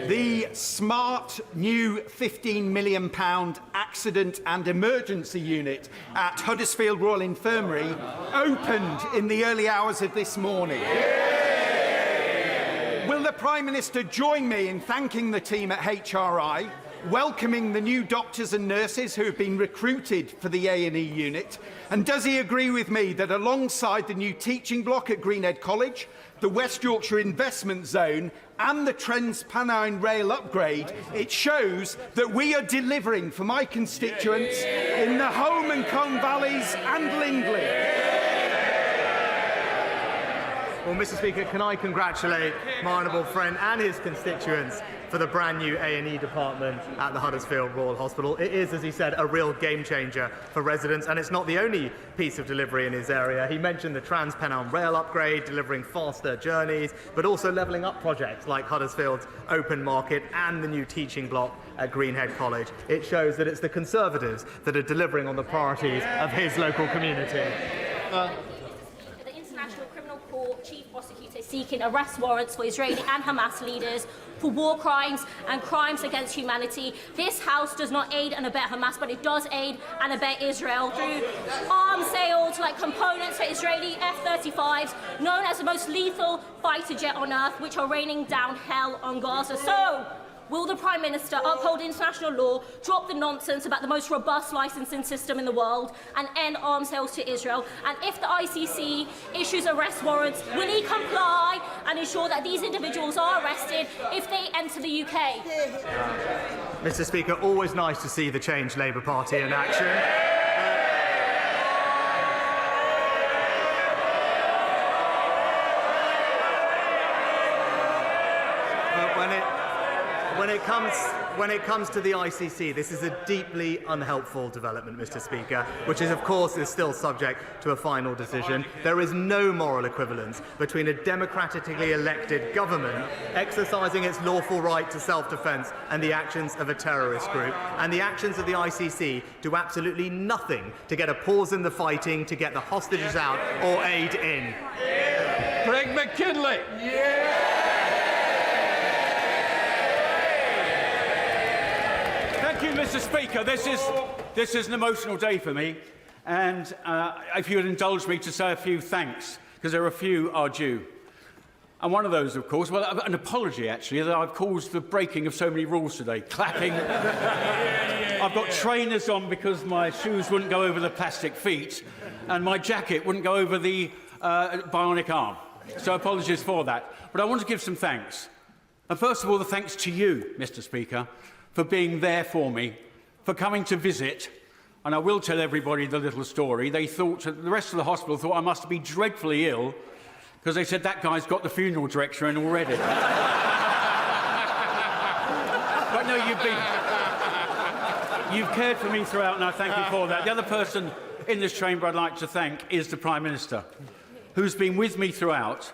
The smart new £15 million accident and emergency unit at Huddersfield Royal Infirmary opened in the early hours of this morning. Will the Prime Minister join me in thanking the team at HRI, welcoming the new doctors and nurses who have been recruited for the A&E unit? And does he agree with me that alongside the new teaching block at Greenhead College, the West Yorkshire Investment Zone and the Trans-Pennine Rail upgrade, it shows that we are delivering for my constituents in the Home and Combe Valleys and Lindley? Well, Mr. Speaker, can I congratulate my honourable friend and his constituents for the brand new A&E department at the Huddersfield Royal Hospital. It is, as he said, a real game changer for residents, and it's not the only piece of delivery in his area. He mentioned the Trans-Pennine Rail upgrade, delivering faster journeys, but also levelling up projects like Huddersfield's Open Market and the new teaching block at Greenhead College. It shows that it's the Conservatives that are delivering on the priorities of his local community. Chief prosecutor seeking arrest warrants for Israeli and Hamas leaders for war crimes and crimes against humanity. This House does not aid and abet Hamas, but it does aid and abet Israel through arms sales like components for Israeli F-35s, known as the most lethal fighter jet on earth, which are raining down hell on Gaza. So, will the Prime Minister uphold international law, drop the nonsense about the most robust licensing system in the world, and end arms sales to Israel? And if the ICC issues arrest warrants, will he comply and ensure that these individuals are arrested if they enter the UK? Mr. Speaker, always nice to see the Change Labour Party in action. When it comes to the ICC, this is a deeply unhelpful development, Mr. Speaker, which is, of course, still subject to a final decision. There is no moral equivalence between a democratically elected government exercising its lawful right to self-defence and the actions of a terrorist group. And the actions of the ICC do absolutely nothing to get a pause in the fighting, to get the hostages out, or aid in. Craig McKinley. Thank you, Mr. Speaker. This is an emotional day for me, and if you would indulge me to say a few thanks, because there are a few are due. And one of those, of course, well, an apology, actually, that I've caused the breaking of so many rules today. Clapping. I've got trainers on because my shoes wouldn't go over the plastic feet, and my jacket wouldn't go over the bionic arm. So apologies for that. But I want to give some thanks. And first of all, the thanks to you, Mr. Speaker, for being there for me, for coming to visit. And I will tell everybody the little story. They thought, the rest of the hospital thought I must be dreadfully ill, because they said that guy's got the funeral director in already. But no, you've cared for me throughout, and I thank you for that. The other person in this chamber I'd like to thank is the Prime Minister, who's been with me throughout.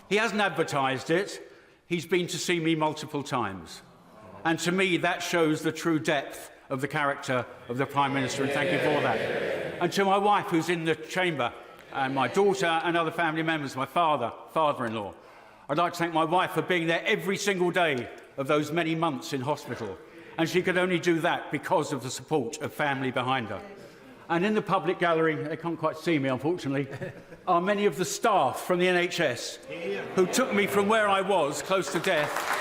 He hasn't advertised it. He's been to see me multiple times. And to me, that shows the true depth of the character of the Prime Minister, and thank you for that. And to my wife, who's in the chamber, and my daughter and other family members, my father-in-law, I'd like to thank my wife for being there every single day of those many months in hospital. And she could only do that because of the support of family behind her. And in the public gallery, they can't quite see me, unfortunately, are many of the staff from the NHS who took me from where I was, close to death,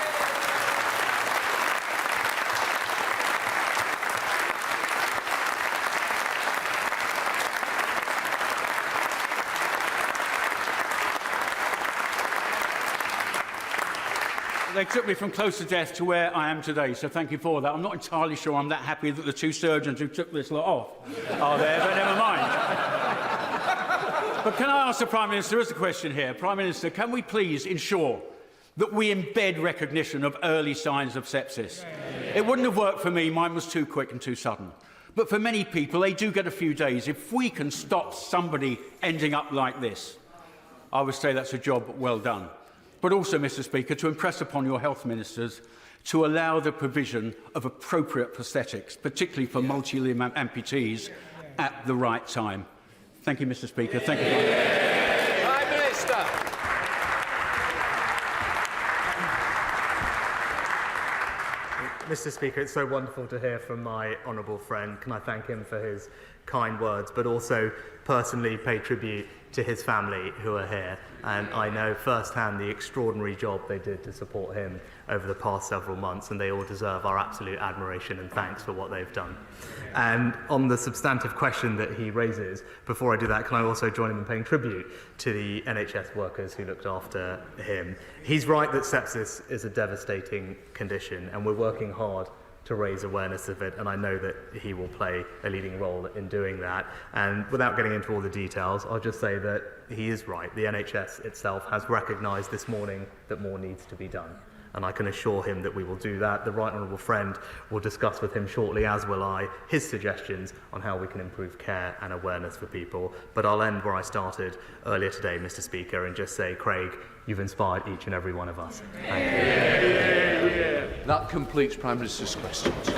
they took me from close to death to where I am today, so thank you for that. I'm not entirely sure I'm that happy that the two surgeons who took this lot off are there, but never mind. But can I ask the Prime Minister, there is a question here. Prime Minister, can we please ensure that we embed recognition of early signs of sepsis? It wouldn't have worked for me, mine was too quick and too sudden. But for many people, they do get a few days. If we can stop somebody ending up like this, I would say that's a job well done. But also, Mr. Speaker, to impress upon your health ministers to allow the provision of appropriate prosthetics, particularly for multi-limb amputees, at the right time. Thank you, Mr. Speaker. Thank you. Prime Minister. Mr. Speaker, it's so wonderful to hear from my honourable friend. Can I thank him for his kind words, but also personally pay tribute to his family who are here. And I know firsthand the extraordinary job they did to support him over the past several months, and they all deserve our absolute admiration and thanks for what they've done. And on the substantive question that he raises, before I do that, can I also join him in paying tribute to the NHS workers who looked after him? He's right that sepsis is a devastating condition, and we're working hard to raise awareness of it, and I know that he will play a leading role in doing that. And without getting into all the details, I'll just say that he is right. The NHS itself has recognised this morning that more needs to be done, and I can assure him that we will do that. The Right Honourable Friend will discuss with him shortly, as will I, his suggestions on how we can improve care and awareness for people. But I'll end where I started earlier today, Mr. Speaker, and just say, Craig, you've inspired each and every one of us. Thank you. That completes Prime Minister's questions.